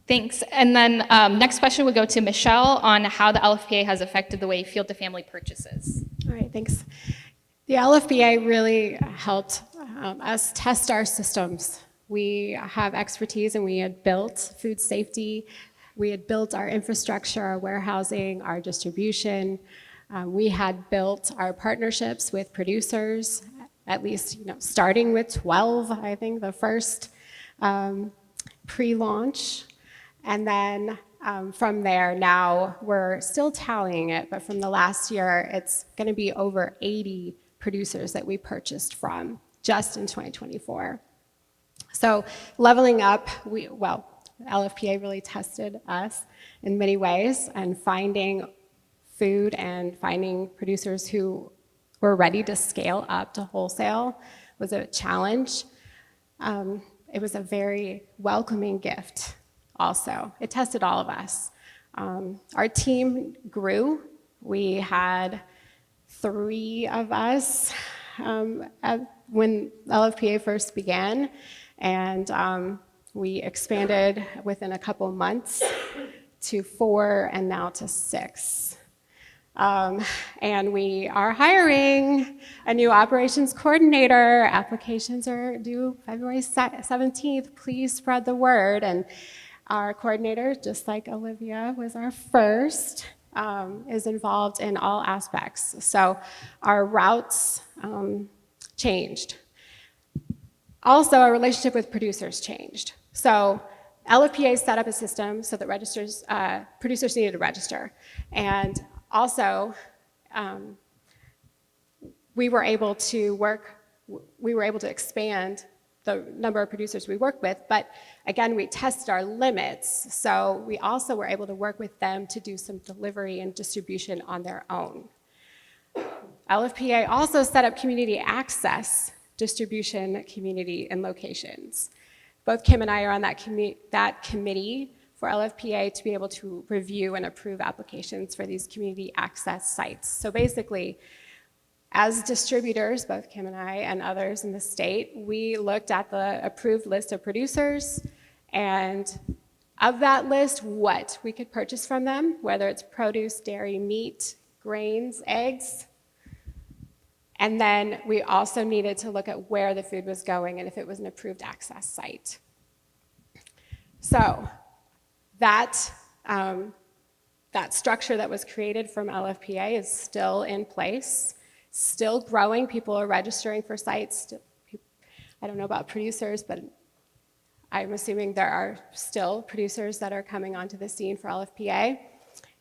Thanks. And then next question would go to Michelle on how the LFPA has affected the way Field to Family purchases. All right, thanks. The LFPA really helped us test our systems. We have expertise and we had built food safety. We had built our infrastructure, our warehousing, our distribution. We had built our partnerships with producers, at least starting with 12, I think, the first pre-launch. And then from there, now we're still tallying it, but from the last year, it's going to be over 80 producers that we purchased from just in 2024. So leveling up, LFPA really tested us in many ways, and finding food and finding producers who were ready to scale up to wholesale was a challenge. It was a very welcoming gift also. It tested all of us. Our team grew. We had 3 of us when LFPA first began, and we expanded within a couple months to 4 and now to 6. And we are hiring a new operations coordinator. Applications are due February 17th. Please spread the word. And our coordinator, just like Olivia was our first, is involved in all aspects. So our routes changed. Also, our relationship with producers changed. So LFPA set up a system so that producers needed to register. And also, we were able to expand the number of producers we work with, but again, we tested our limits, so we also were able to work with them to do some delivery and distribution on their own. LFPA also set up community access, distribution, community, and locations. Both Kim and I are on that committee for LFPA to be able to review and approve applications for these community access sites. So basically, as distributors, both Kim and I and others in the state, we looked at the approved list of producers, and of that list, what we could purchase from them, whether it's produce, dairy, meat, grains, eggs. And then we also needed to look at where the food was going and if it was an approved access site. So that structure that was created from LFPA is still in place, still growing. People are registering for sites. I don't know about producers, but I'm assuming there are still producers that are coming onto the scene for LFPA.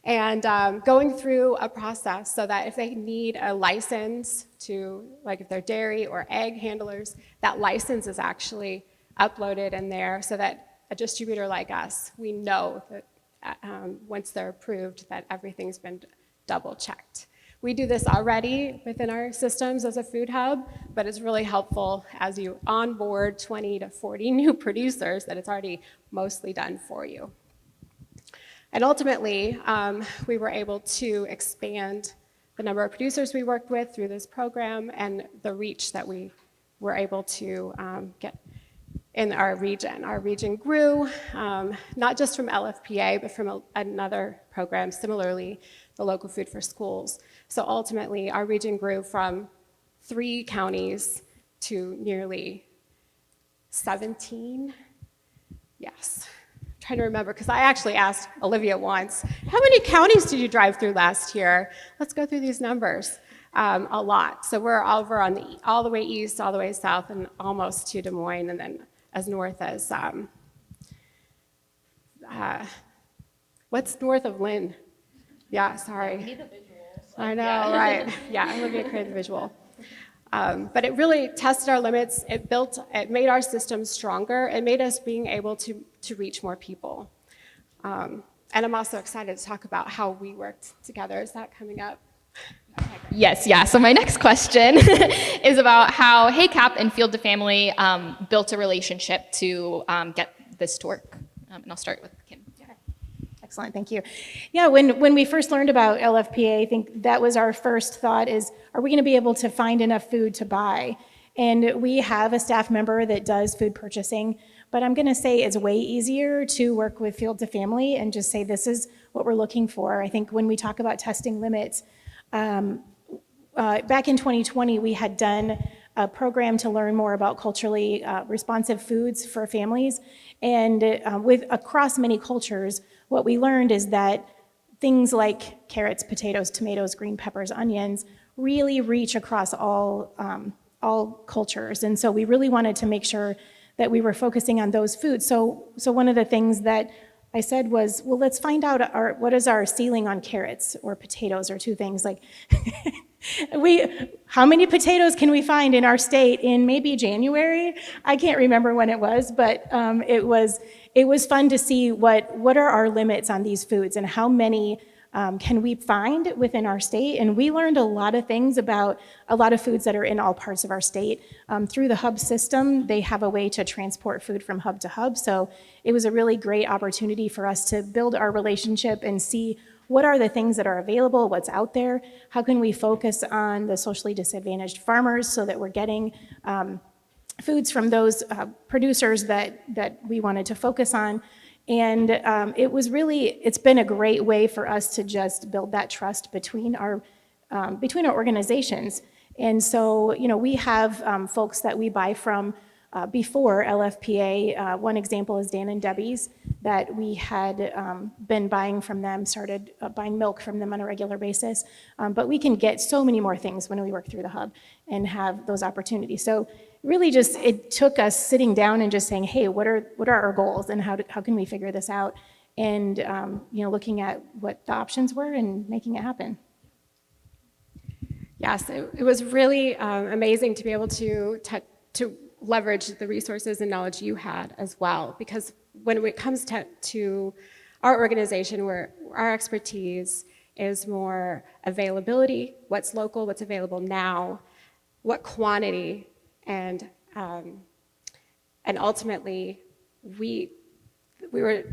And going through a process so that if they need a license to, like if they're dairy or egg handlers, that license is actually uploaded in there so that a distributor like us, we know that once they're approved that everything's been double checked. We do this already within our systems as a food hub, but it's really helpful as you onboard 20 to 40 new producers that it's already mostly done for you. And ultimately, we were able to expand the number of producers we worked with through this program and the reach that we were able to get in our region. Our region grew, not just from LFPA, but from another program, similarly, the Local Food for Schools. So ultimately, our region grew from 3 counties to nearly 17. Yes. I'm trying to remember, because I actually asked Olivia once, how many counties did you drive through last year? Let's go through these numbers. A lot. So we're over on all the way east, all the way south, and almost to Des Moines, and then as north as, what's north of Lynn? Yeah, sorry. Need the visuals. I know, right. Yeah, Olivia created the visual. But it really tested our limits. It made our system stronger. It made us being able to reach more people. And I'm also excited to talk about how we worked together. Is that coming up? Yes, yeah. So my next question is about how HAYCAP and Field to Family built a relationship to get this to work. And I'll start with Kim. Excellent, thank you. Yeah, when we first learned about LFPA, I think that was our first thought is, are we gonna be able to find enough food to buy? And we have a staff member that does food purchasing, but I'm gonna say it's way easier to work with Field to Family and just say, this is what we're looking for. I think when we talk about testing limits, back in 2020, we had done a program to learn more about culturally responsive foods for families. And across many cultures, what we learned is that things like carrots, potatoes, tomatoes, green peppers, onions really reach across all cultures. And so we really wanted to make sure that we were focusing on those foods. So one of the things that I said was, well, let's find out what is our ceiling on carrots or potatoes, or 2 things like, how many potatoes can we find in our state in maybe January? I can't remember when it was, but it was fun to see what are our limits on these foods and how many can we find within our state. And we learned a lot of things about a lot of foods that are in all parts of our state. Through the hub system, they have a way to transport food from hub to hub. So it was a really great opportunity for us to build our relationship and see what are the things that are available, what's out there, how can we focus on the socially disadvantaged farmers so that we're getting foods from those producers that we wanted to focus on. And it's been a great way for us to just build that trust between our organizations. And so, we have folks that we buy from before LFPA. One example is Dan and Debbie's, that we had been buying from them, started buying milk from them on a regular basis. But we can get so many more things when we work through the hub and have those opportunities. So really it took us sitting down and just saying, hey, what are our goals and how can we figure this out? And looking at what the options were and making it happen. Yes, it was really amazing to be able to leverage the resources and knowledge you had as well, because when it comes to our organization, where our expertise is more availability, what's local, what's available now, what quantity, and ultimately we were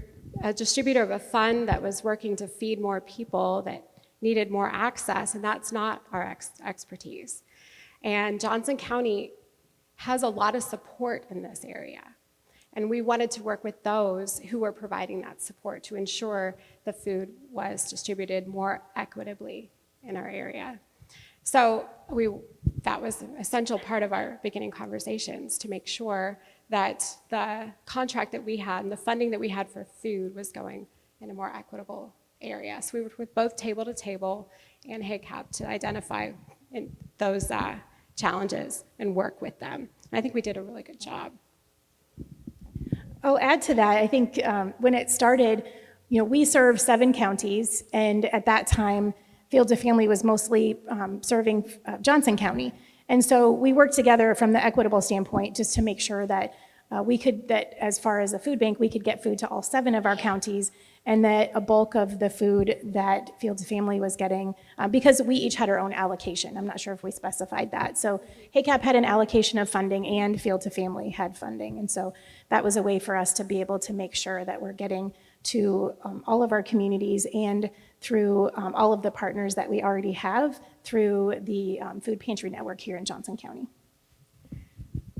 a distributor of a fund that was working to feed more people that needed more access, and that's not our expertise. And Johnson County has a lot of support in this area. And we wanted to work with those who were providing that support to ensure the food was distributed more equitably in our area. So that was an essential part of our beginning conversations, to make sure that the contract that we had and the funding that we had for food was going in a more equitable area. So we worked with both Table to Table and HAYCAP to identify those challenges and work with them. And I think we did a really good job. I'll add to that. I think when it started, we serve 7 counties, and at that time, Field to Family was mostly serving Johnson County. And so we worked together from the equitable standpoint just to make sure that that as far as a food bank, we could get food to all 7 of our counties, and that a bulk of the food that Field to Family was getting, because we each had our own allocation. I'm not sure if we specified that. So HAYCAP had an allocation of funding and Field to Family had funding. And so that was a way for us to be able to make sure that we're getting to all of our communities and through all of the partners that we already have through the Food Pantry Network here in Johnson County.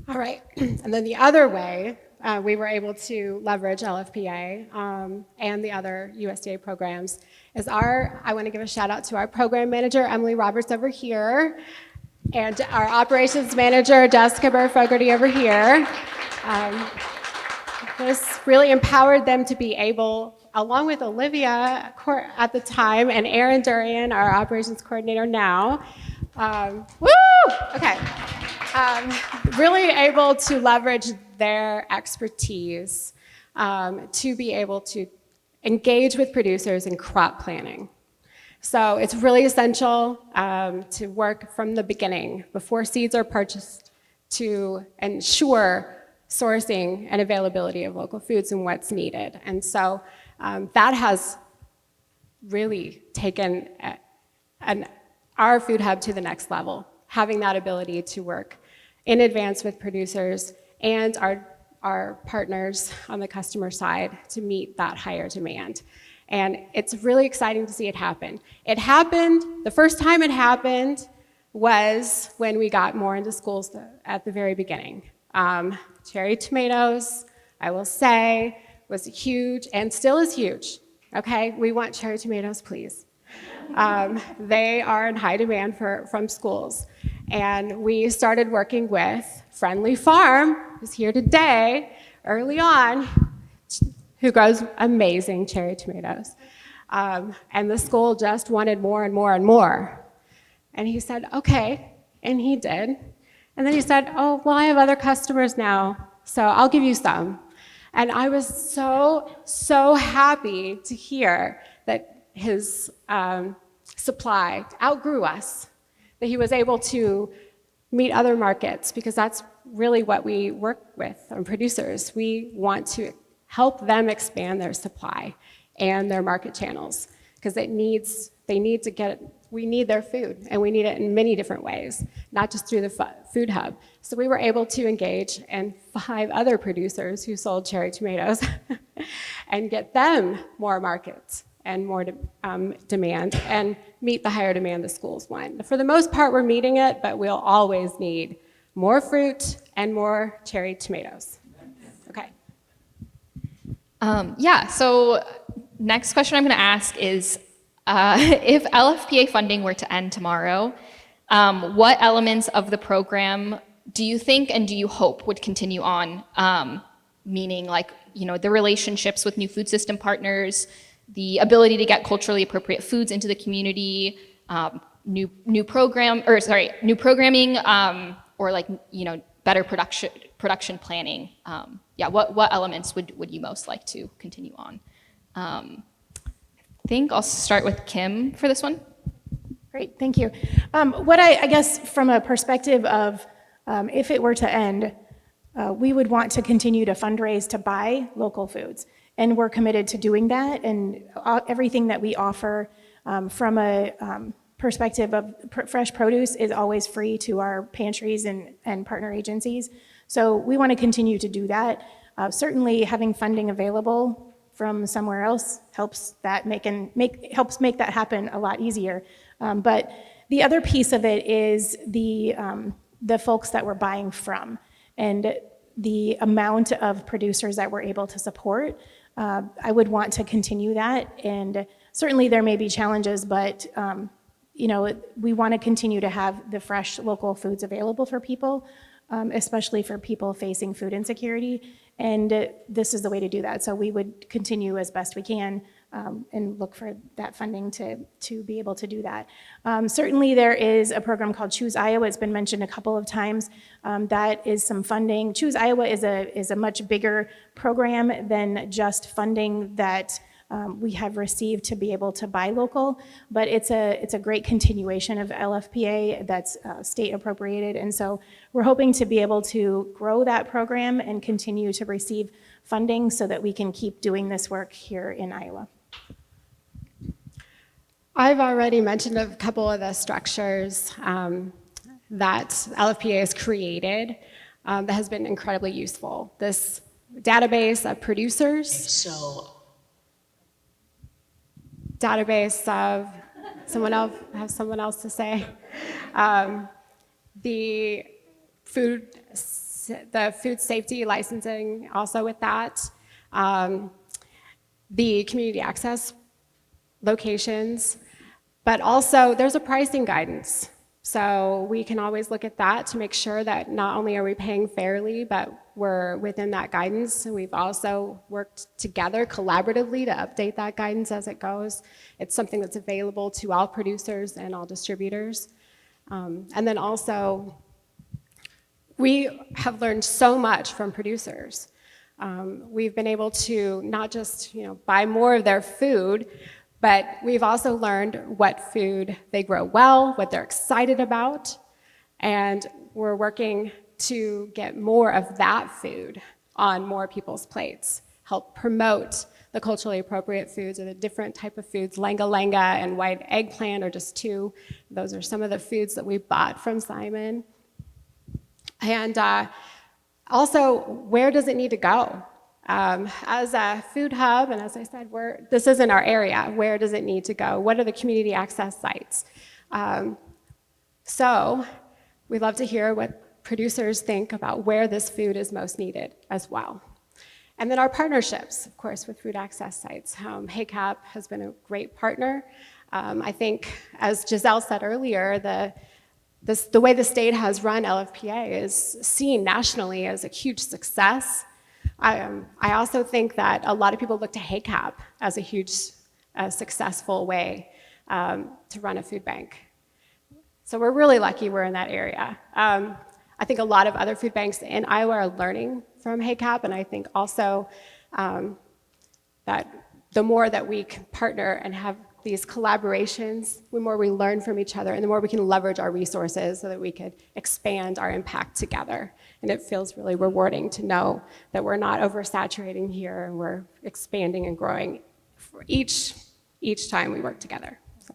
All right, and then the other way we were able to leverage LFPA and the other USDA programs is I want to give a shout out to our program manager, Emily Roberts over here, and our operations manager, Jessica Burr-Fogarty over here. This really empowered them to be able, along with Olivia at the time and Aaron Durian, our operations coordinator now, really able to leverage their expertise to be able to engage with producers in crop planning. So it's really essential to work from the beginning, before seeds are purchased, to ensure sourcing and availability of local foods and what's needed. And so that has really taken our food hub to the next level, having that ability to work in advance with producers and our partners on the customer side to meet that higher demand. And it's really exciting to see it happen. It happened, the first time it happened was when we got more into schools at the very beginning. Cherry tomatoes, I will say, was huge and still is huge. Okay, we want cherry tomatoes, please. They are in high demand from schools. And we started working with Friendly Farm, who's here today, early on, who grows amazing cherry tomatoes. And the school just wanted more and more and more. And he said, okay, and he did. And then he said, oh, well, I have other customers now, so I'll give you some. And I was so happy to hear that his supply outgrew us, that he was able to meet other markets, because that's really what we work with on producers. We want to help them expand their supply and their market channels, because we need their food, and we need it in many different ways, not just through the food hub. So we were able to engage in 5 other producers who sold cherry tomatoes and get them more markets and more demand, and meet the higher demand the schools want. For the most part, we're meeting it, but we'll always need more fruit and more cherry tomatoes. Okay. So next question I'm going to ask is, if LFPA funding were to end tomorrow, what elements of the program do you think and do you hope would continue on? Meaning, like, the relationships with new food system partners, the ability to get culturally appropriate foods into the community, new programming, or better production planning. What elements would you most like to continue on? I think I'll start with Kim for this one. Great, thank you. What I guess from a perspective of if it were to end, we would want to continue to fundraise to buy local foods. And we're committed to doing that, and everything that we offer from a perspective of fresh produce is always free to our pantries and partner agencies. So we want to continue to do that. Certainly having funding available from somewhere else helps make that happen a lot easier. But the other piece of it is the folks that we're buying from, and the amount of producers that we're able to support. I would want to continue that, and certainly there may be challenges, but we want to continue to have the fresh local foods available for people, especially for people facing food insecurity, and this is the way to do that. So we would continue as best we can and look for that funding to be able to do that. Certainly there is a program called Choose Iowa. It's been mentioned a couple of times. That is some funding. Choose Iowa is a much bigger program than just funding that we have received to be able to buy local, but it's a great continuation of LFPA that's state appropriated, and so we're hoping to be able to grow that program and continue to receive funding so that we can keep doing this work here in Iowa. I've already mentioned a couple of the structures that LFPA has created that has been incredibly useful. This database of producers. So database of someone else to say. The food safety licensing also with that. The community access locations, but also there's a pricing guidance. So we can always look at that to make sure that not only are we paying fairly, but we're within that guidance. We've also worked together collaboratively to update that guidance as it goes. It's something that's available to all producers and all distributors. And then also, we have learned so much from producers. We've been able to not just buy more of their food, but we've also learned what food they grow well, what they're excited about, and we're working to get more of that food on more people's plates, help promote the culturally appropriate foods or the different type of foods. Lenga-lenga and white eggplant are just two. Those are some of the foods that we bought from Simon. And also, where does it need to go? As a food hub, and as I said, this isn't our area. Where does it need to go? What are the community access sites? So we'd love to hear what producers think about where this food is most needed as well. And then our partnerships, of course, with food access sites. HACAP has been a great partner. I think, as Giselle said earlier, the way the state has run LFPA is seen nationally as a huge success. I also think that a lot of people look to HACAP as a huge successful way to run a food bank. So we're really lucky we're in that area. I think a lot of other food banks in Iowa are learning from HACAP, and I think also that the more that we can partner and have these collaborations, the more we learn from each other, and the more we can leverage our resources so that we could expand our impact together. And it feels really rewarding to know that we're not oversaturating here, and we're expanding and growing for each time we work together. So.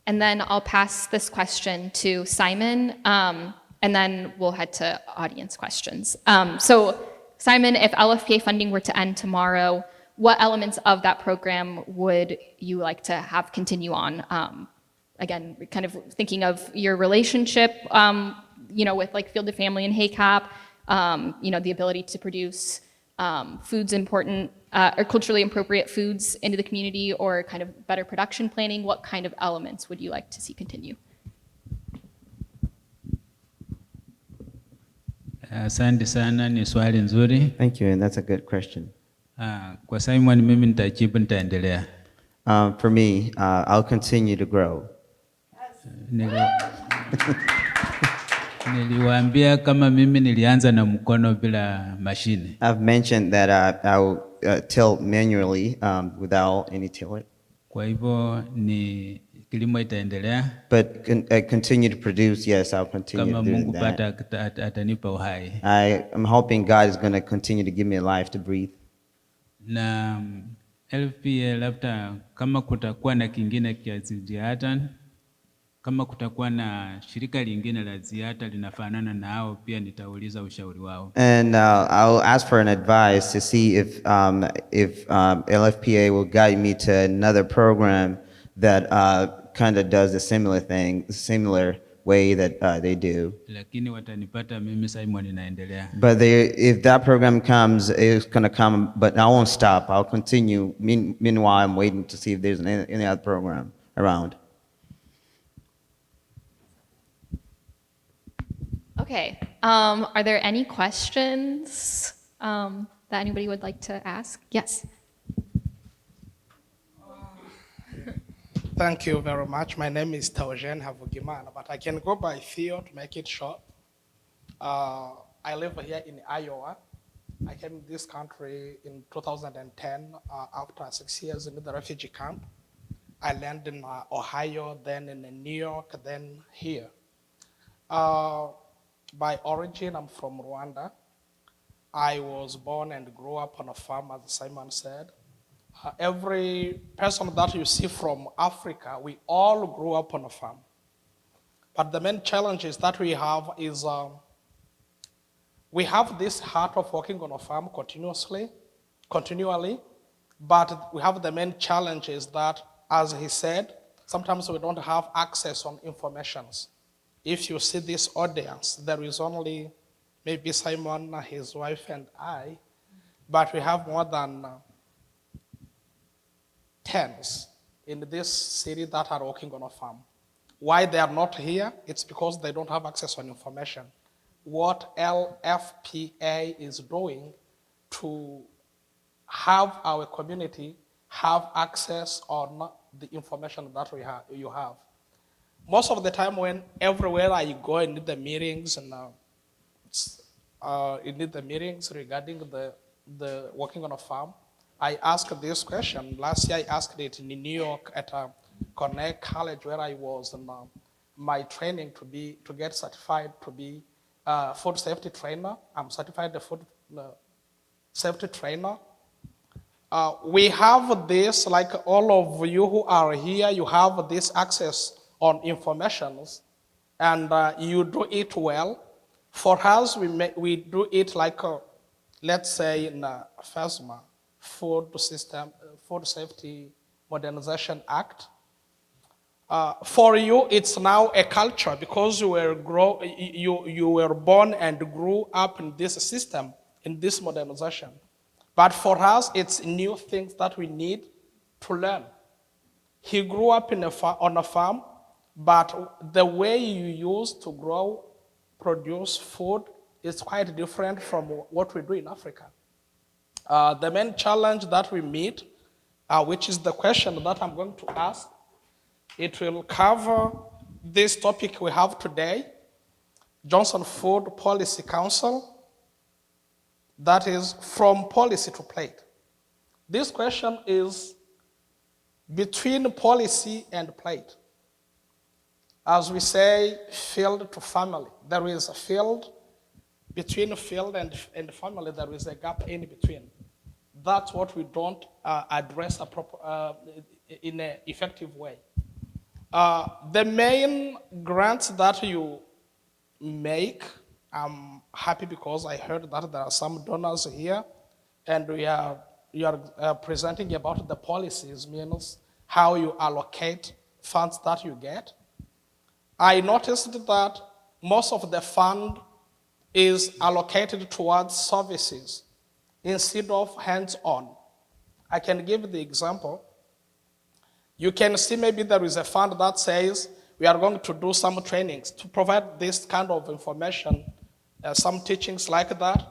And then I'll pass this question to Simon, and then we'll head to audience questions. So Simon, if LFPA funding were to end tomorrow, what elements of that program would you like to have continue on? Again, kind of thinking of your relationship, with like Field to Family and HACAP, the ability to produce foods important or culturally appropriate foods into the community, or kind of better production planning. What kind of elements would you like to see continue? Asante sana, ni swali nzuri. Thank you, and that's a good question. Kwa Simon mimi nitajibu nitaendelea. For me, I'll continue to grow. Niliwaambia kama mimi nilianza na mkono bila mashine. I've mentioned that I will till manually without any tiller. Kwa hivyo ni kilimo itaendelea. But continue to produce, yes, I'll continue Kama doing Mungu that. pata atanipa uhai. I'm hoping God is going to continue to give me a life to breathe. Na LFPA labda kama kutakuwa na kingine kia ziada, kama kutakuwa na shirika lingine la ziada linafanana na hao, pia nitauliza ushauri wao. And I'll ask for an advice to see if LFPA will guide me to another program that kind of does a similar way that they do. Lakini watanipata mimi Simon naendelea. But if that program comes, it's going to come, but I won't stop. I'll continue. Meanwhile, I'm waiting to see if there's any other program around. Okay, are there any questions that anybody would like to ask? Yes. Thank you very much. My name is Taujen Havugimana, but I can go by Theo to make it short. I live here in Iowa. I came to this country in 2010 after 6 years in the refugee camp. I landed in Ohio, then in New York, then here. By origin, I'm from Rwanda. I was born and grew up on a farm, as Simon said. Every person that you see from Africa, we all grew up on a farm. But the main challenges that we have is we have this heart of working on a farm continually, But we have the main challenge is that, as he said, sometimes we don't have access on informations. If you see this audience, there is only maybe Simon, his wife, and I, but we have more than tens in this city that are working on a farm. Why they are not here? It's because they don't have access on information. What LFPA is doing to have our community have access on the information that you have. Most of the time when everywhere I go in the meetings and in the meetings regarding the working on a farm, I ask this question. Last year I asked it in New York at Connect College where I was in my training to get certified to be a food safety trainer. I'm certified a food safety trainer. We have this, like all of you who are here, you have this access on informations, and you do it well. For us, we do it like, let's say in FASMA, Food Safety Modernization Act. For you, it's now a culture because you were born and grew up in this system, in this modernization. But for us, it's new things that we need to learn. He grew up on a farm, but the way you use to produce food is quite different from what we do in Africa. The main challenge that we meet, which is the question that I'm going to ask, it will cover this topic we have today, Johnson Food Policy Council, that is from policy to plate. This question is between policy and plate. As we say, field to family. There is a field, between field and family, there is a gap in between. That's what we don't address in an effective way. The main grants that you make, I'm happy because I heard that there are some donors here, and you are presenting about the policies, means how you allocate funds that you get. I noticed that most of the fund is allocated towards services instead of hands-on. I can give the example. You can see maybe there is a fund that says we are going to do some trainings to provide this kind of information, some teachings like that.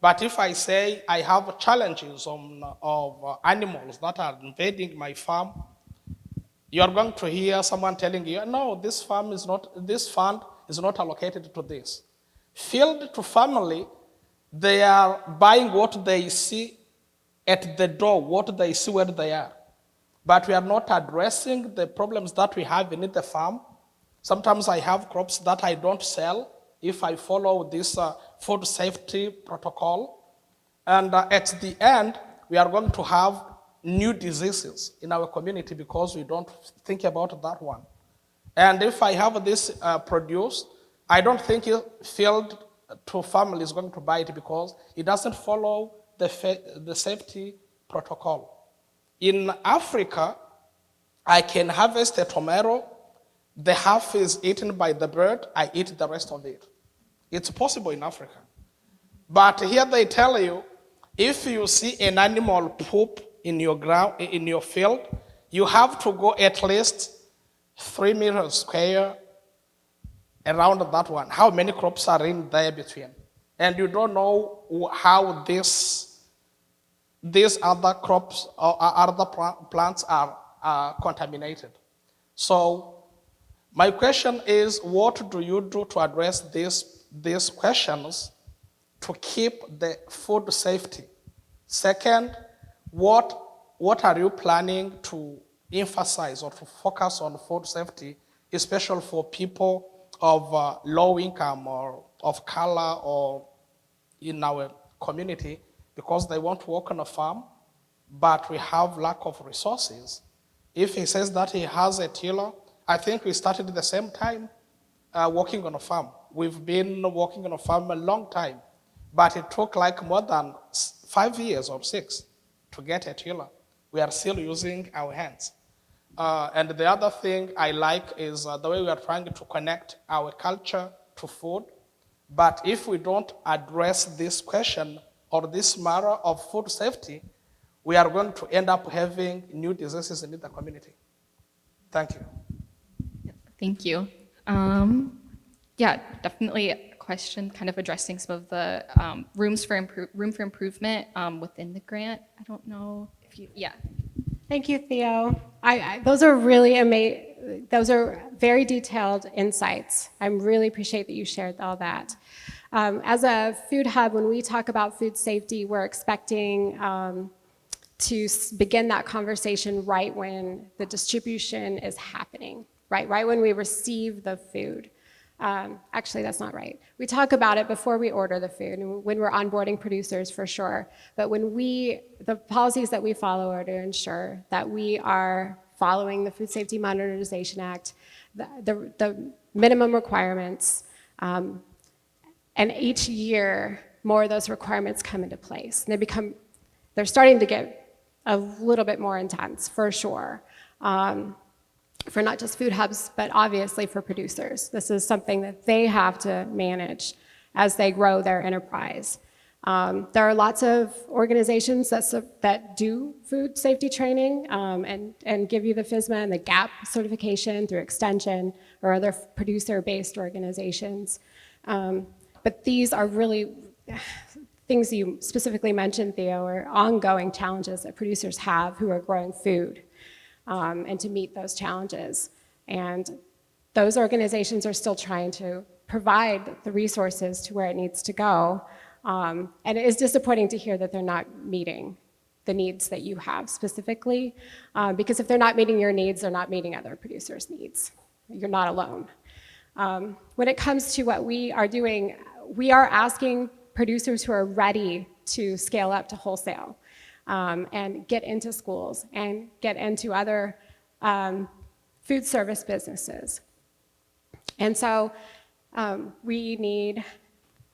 But if I say I have challenges of animals that are invading my farm, you are going to hear someone telling you, no, this fund is not allocated to this. Field to family, they are buying what they see at the door, what they see where they are. But we are not addressing the problems that we have in the farm. Sometimes I have crops that I don't sell if I follow this food safety protocol. And at the end, we are going to have new diseases in our community because we don't think about that one. And if I have this produce, I don't think field to family is going to buy it because it doesn't follow the safety protocol. In Africa, I can harvest a tomato, the half is eaten by the bird, I eat the rest of it. It's possible in Africa. But here they tell you, if you see an animal poop in your field, you have to go at least 3 meters square around that one. How many crops are in there between? And you don't know how these other crops or other plants are contaminated. So my question is, what do you do to address these questions to keep the food safety? Second, what are you planning to emphasize or to focus on food safety, especially for people of low income or of color or in our community, because they want to work on a farm, but we have lack of resources. If he says that he has a tiller, I think we started at the same time working on a farm. We've been working on a farm a long time, but it took like more than 5 years or 6 to get a tiller. we are still using our hands. And the other thing I like is the way we are trying to connect our culture to food. But if we don't address this question or this matter of food safety, we are going to end up having new diseases in the community. Thank you. Thank you. Yeah, definitely a question kind of addressing some of the room for improvement within the grant. I don't know if you, yeah. Thank you, Theo. Those are really amazing. Those are very detailed insights. I really appreciate that you shared all that. As a food hub, when we talk about food safety, we're expecting to begin that conversation right when the distribution is happening, right when we receive the food. Actually, that's not right. We talk about it before we order the food and when we're onboarding producers for sure. But the policies that we follow are to ensure that we are following the Food Safety Modernization Act, the minimum requirements, and each year more of those requirements come into place. And they're starting to get a little bit more intense for sure. For not just food hubs, but obviously for producers. This is something that they have to manage as they grow their enterprise. There are lots of organizations that do food safety training and give you the FSMA and the GAP certification through Extension or other producer-based organizations. But these are really things you specifically mentioned, Theo, are ongoing challenges that producers have who are growing food. And to meet those challenges. And those organizations are still trying to provide the resources to where it needs to go. And it is disappointing to hear that they're not meeting the needs that you have specifically, because if they're not meeting your needs, they're not meeting other producers' needs. You're not alone. When it comes to what we are doing, we are asking producers who are ready to scale up to wholesale. And get into schools and get into other food service businesses. And so we need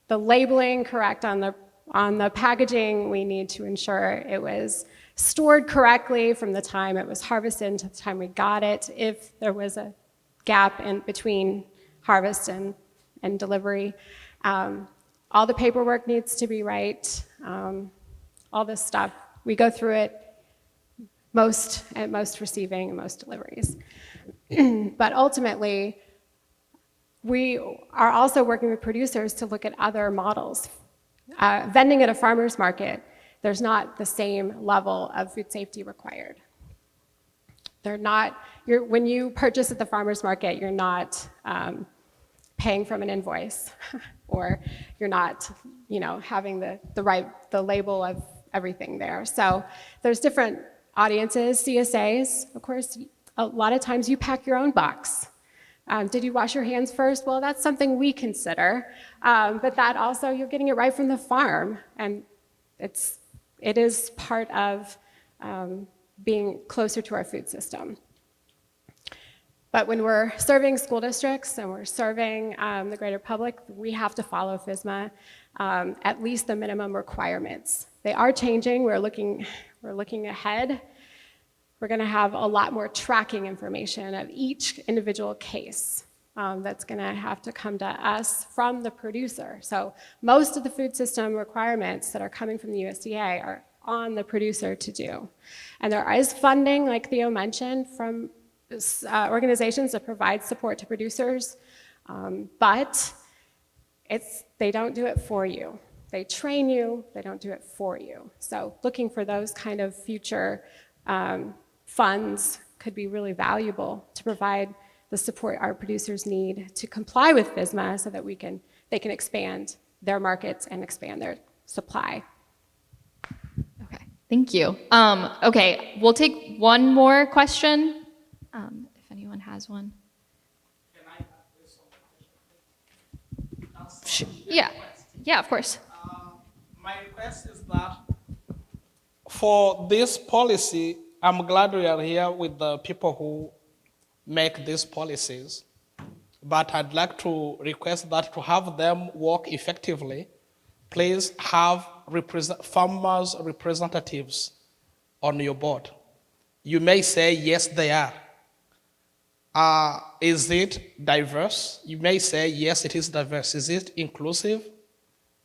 the labeling correct on the packaging. We need to ensure it was stored correctly from the time it was harvested to the time we got it, if there was a gap in between harvest and delivery. All the paperwork needs to be right, all this stuff. We go through it at most receiving and most deliveries. But ultimately, we are also working with producers to look at other models. Vending at a farmer's market, there's not the same level of food safety required. When you purchase at the farmer's market, you're not paying from an invoice, or you're not, having the label of everything there. So there's different audiences, CSAs, of course, a lot of times you pack your own box. Did you wash your hands first? Well, that's something we consider, but that also, you're getting it right from the farm, and it is part of being closer to our food system. But when we're serving school districts and we're serving the greater public, we have to follow FSMA, at least the minimum requirements. They are changing. We're looking ahead. We're going to have a lot more tracking information of each individual case that's going to have to come to us from the producer. So most of the food system requirements that are coming from the USDA are on the producer to do. And there is funding, like Theo mentioned, from organizations that provide support to producers, but they don't do it for you. They train you, they don't do it for you. So looking for those kind of future funds could be really valuable to provide the support our producers need to comply with FSMA so that they can expand their markets and expand their supply. Okay, thank you. Okay, we'll take one more question, if anyone has one. Can I ask this one? Yeah, of course. My request is that for this policy, I'm glad we are here with the people who make these policies, but I'd like to request that to have them work effectively, please have farmers representatives on your board. You may say, yes, they are. Is it diverse? You may say, yes, it is diverse. Is it inclusive?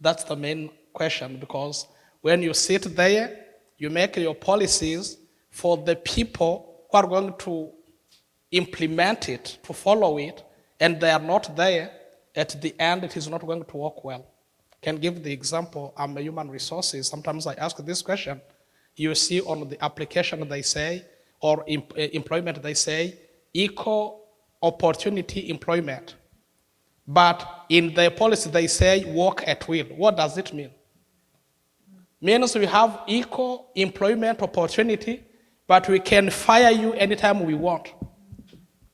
That's the main question, because when you sit there, you make your policies for the people who are going to implement it, to follow it, and they are not there. At the end, it is not going to work well. Can give the example, I'm a human resources. Sometimes I ask this question. You see on the application they say, or employment they say, equal opportunity employment. But in the policy they say work at will. What does it mean? Means we have equal employment opportunity, but we can fire you anytime we want,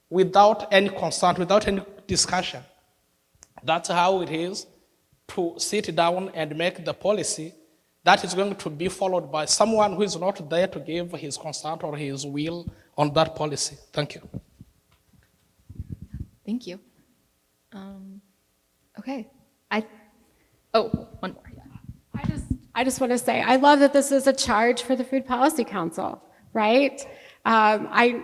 without any consent, without any discussion. That's how it is to sit down and make the policy that is going to be followed by someone who is not there to give his consent or his will on that policy. Thank you. Thank you. Okay. One more. Yeah. I just want to say, I love that this is a charge for the Food Policy Council, right? I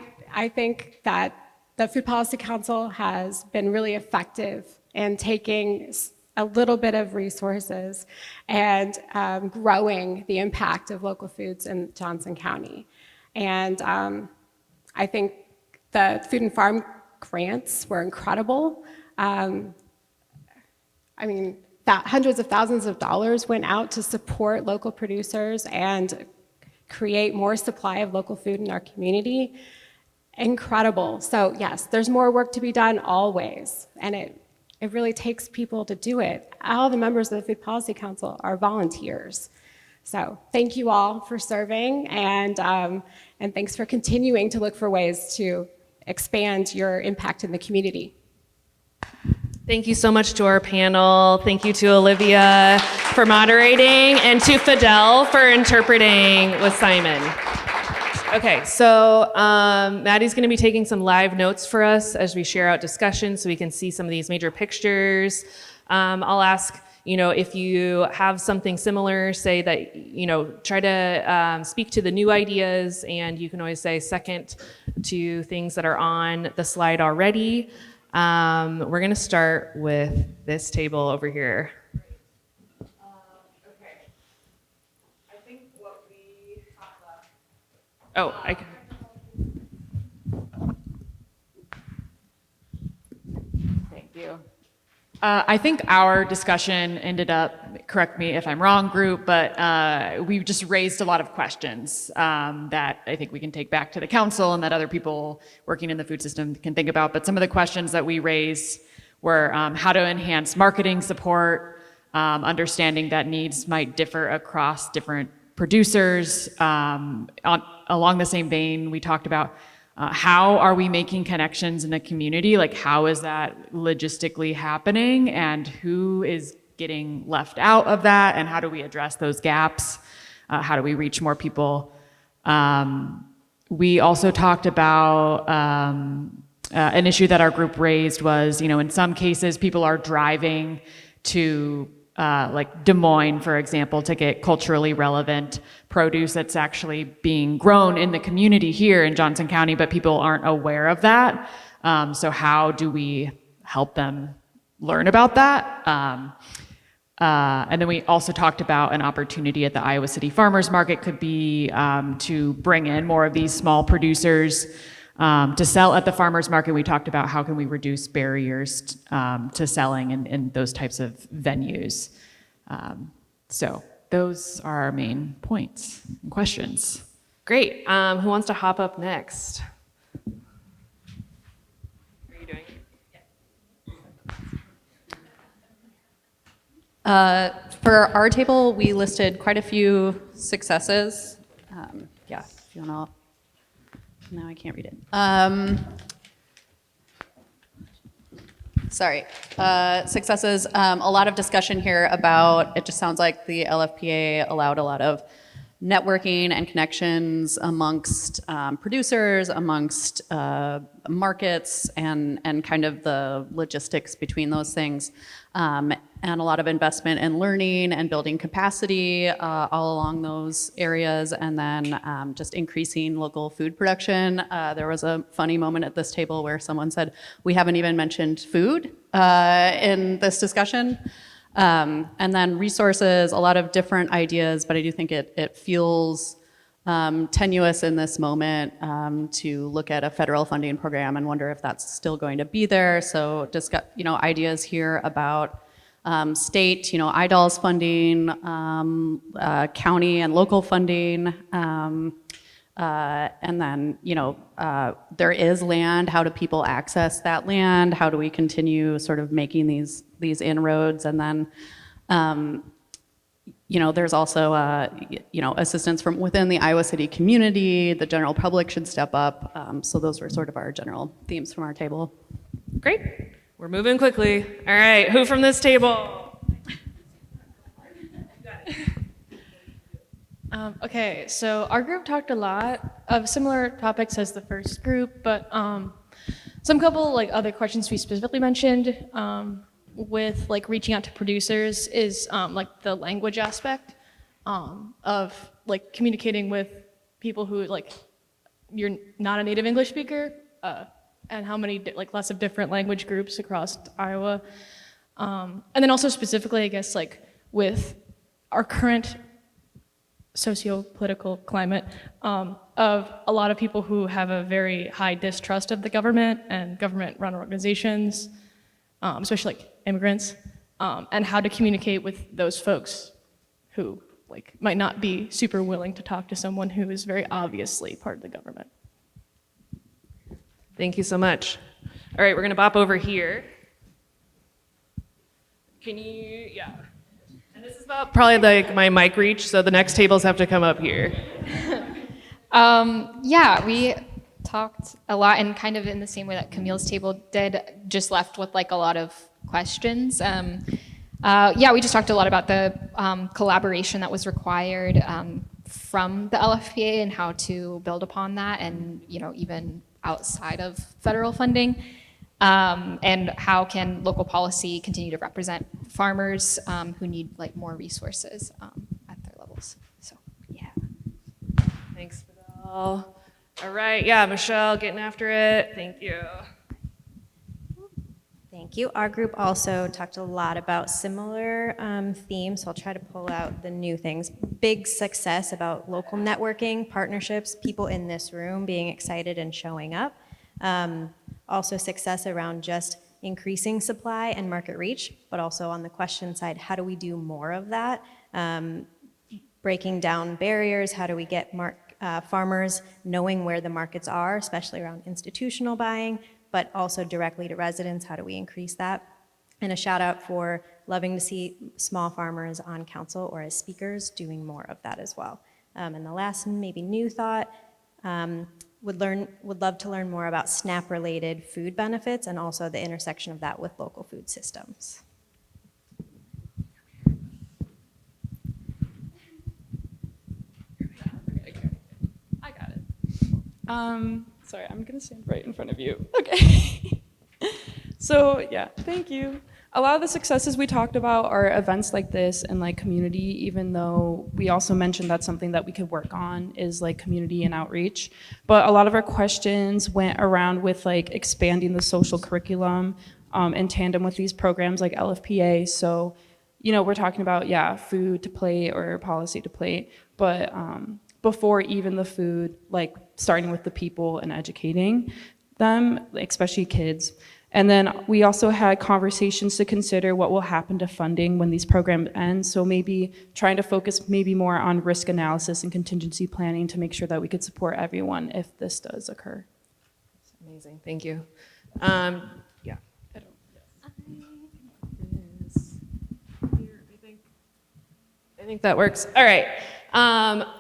think that the Food Policy Council has been really effective in taking a little bit of resources and growing the impact of local foods in Johnson County. And I think the food and farm grants were incredible. I mean, hundreds of thousands of dollars went out to support local producers and create more supply of local food in our community. Incredible. So yes, there's more work to be done always, and it really takes people to do it. All the members of the Food Policy Council are volunteers. So thank you all for serving, and thanks for continuing to look for ways to expand your impact in the community. Thank you so much to our panel. Thank you to Olivia for moderating, and to Fidel for interpreting with Simon. Okay, so Maddie's going to be taking some live notes for us as we share out discussion so we can see some of these major pictures. I'll ask, if you have something similar, say that, try to speak to the new ideas, and you can always say second to things that are on the slide already. We're going to start with this table over here. Okay. I think what we have left. Oh, I can. Thank you. I think our discussion ended up, correct me if I'm wrong, group, but we've just raised a lot of questions that I think we can take back to the council and that other people working in the food system can think about. But some of the questions that we raised were how to enhance marketing support, understanding that needs might differ across different producers. Along the same vein, we talked about how are we making connections in the community? Like, how is that logistically happening, and who is getting left out of that, and how do we address those gaps? How do we reach more people? We also talked about an issue that our group raised was, in some cases, people are driving to like Des Moines, for example, to get culturally relevant produce that's actually being grown in the community here in Johnson County, but people aren't aware of that. So how do we help them learn about that? And then we also talked about an opportunity at the Iowa City Farmers Market could be to bring in more of these small producers to sell at the farmers market. We talked about how can we reduce barriers to selling in those types of venues. So those are our main points and questions. Great. Who wants to hop up next? Are you doing it? For our table, we listed quite a few successes. Yeah, if you want to. Now I can't read it. Sorry. Successes. A lot of discussion here about, it just sounds like the LFPA allowed a lot of networking and connections amongst producers, amongst markets, and kind of the logistics between those things. and a lot of investment in learning and building capacity all along those areas, and then just increasing local food production. There was a funny moment at this table where someone said, we haven't even mentioned food in this discussion. And then resources, a lot of different ideas, but I do think it feels tenuous in this moment to look at a federal funding program and wonder if that's still going to be there. So discuss, ideas here about state, IDOLS funding, county and local funding, and then, there is land. How do people access that land? How do we continue sort of making these inroads? And then, there's also, assistance from within the Iowa City community. The general public should step up. So those were sort of our general themes from our table. Great. We're moving quickly. All right, who from this table? Okay, so our group talked a lot of similar topics as the first group, but some couple other questions we specifically mentioned with reaching out to producers is the language aspect of communicating with people who you're not a native English speaker. And how many lots of different language groups across Iowa. And then also specifically, I guess, with our current socio-political climate of a lot of people who have a very high distrust of the government and government-run organizations, especially immigrants, and how to communicate with those folks who might not be super willing to talk to someone who is very obviously part of the government. Thank you so much. All right, we're gonna bop over here. Can you, yeah. And this is about probably my mic reach, so the next tables have to come up here. Yeah, we talked a lot and kind of in the same way that Camille's table did, just left with a lot of questions. Yeah, we just talked a lot about the collaboration that was required from the LFPA and how to build upon that, and even outside of federal funding, and how can local policy continue to represent farmers who need more resources at their levels. So yeah. Thanks for that all. All right, yeah, Michelle, getting after it. Thank you. Thank you. Our group also talked a lot about similar themes, so I'll try to pull out the new things. Big success about local networking, partnerships, people in this room being excited and showing up. Also success around just increasing supply and market reach, but also on the question side, how do we do more of that? Breaking down barriers, how do we get farmers knowing where the markets are, especially around institutional buying, but also directly to residents, how do we increase that? And a shout out for loving to see small farmers on council or as speakers doing more of that as well. And the last maybe new thought, would love to learn more about SNAP-related food benefits and also the intersection of that with local food systems. I got it. Sorry, I'm gonna stand right in front of you. Okay. So yeah, thank you. A lot of the successes we talked about are events like this and community, even though we also mentioned that's something that we could work on is community and outreach. But a lot of our questions went around with expanding the social curriculum in tandem with these programs like LFPA. So, we're talking about, yeah, food to plate or policy to plate, but before even the food, starting with the people and educating them, especially kids. And then we also had conversations to consider what will happen to funding when these programs end. So maybe trying to focus maybe more on risk analysis and contingency planning to make sure that we could support everyone if this does occur. Amazing, thank you. Yeah. I think that works. All right.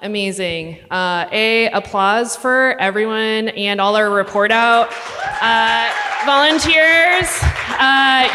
Amazing. Applause for everyone and all our report out volunteers.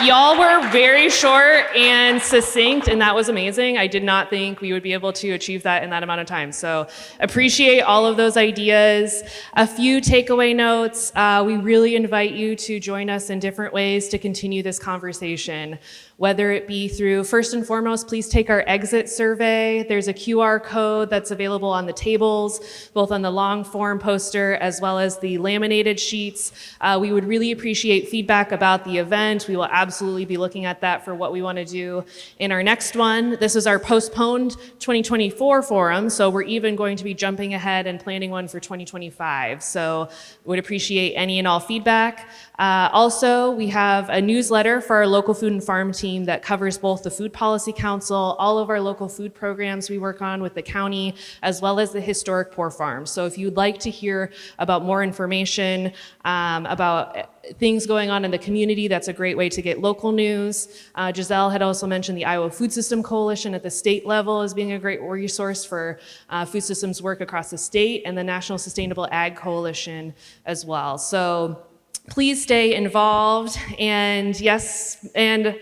Y'all were very short and succinct, and that was amazing. I did not think we would be able to achieve that in that amount of time. So appreciate all of those ideas. A few takeaway notes. We really invite you to join us in different ways to continue this conversation. whether it be through, first and foremost, please take our exit survey. There's a QR code that's available on the tables, both on the long form poster as well as the laminated sheets. We would really appreciate feedback about the event. We will absolutely be looking at that for what we want to do in our next one. This is our postponed 2024 forum, so we're even going to be jumping ahead and planning one for 2025. So would appreciate any and all feedback. Also, we have a newsletter for our local food and farm team that covers both the Food Policy Council, all of our local food programs we work on with the county, as well as the historic poor farms. So if you'd like to hear about more information about things going on in the community, that's a great way to get local news. Giselle had also mentioned the Iowa Food System Coalition at the state level as being a great resource for food systems work across the state, and the National Sustainable Ag Coalition as well. So please stay involved. And yes, and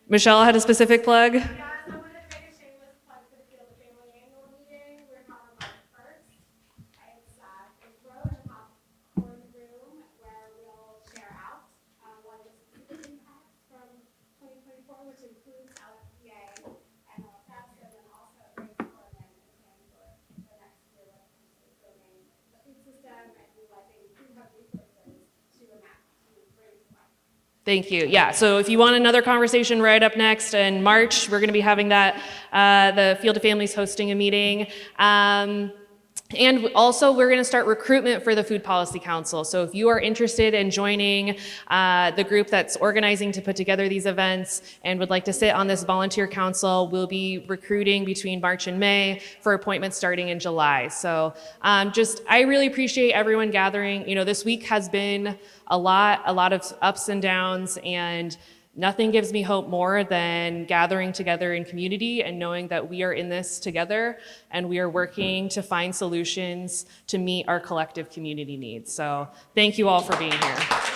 Michelle had a specific plug. Yes, I want to make a shameless plug for the Field of Family annual meeting. We're on March 1st. It's row in the popcorn room where we'll share out what is the impact from 2024, which includes LFPA and LFPA, and then also brainstorm and plan for the next year when it comes to building the food system and utilizing food hub resources to enact to brainstorm. Thank you. Yeah, so if you want another conversation right up next in March, we're going to be having that, the Field of Families hosting a meeting. And also, we're going to start recruitment for the Food Policy Council. So if you are interested in joining the group that's organizing to put together these events and would like to sit on this volunteer council, we'll be recruiting between March and May for appointments starting in July. So I really appreciate everyone gathering. You know, this week has been a lot of ups and downs, and nothing gives me hope more than gathering together in community and knowing that we are in this together and we are working to find solutions to meet our collective community needs. So thank you all for being here.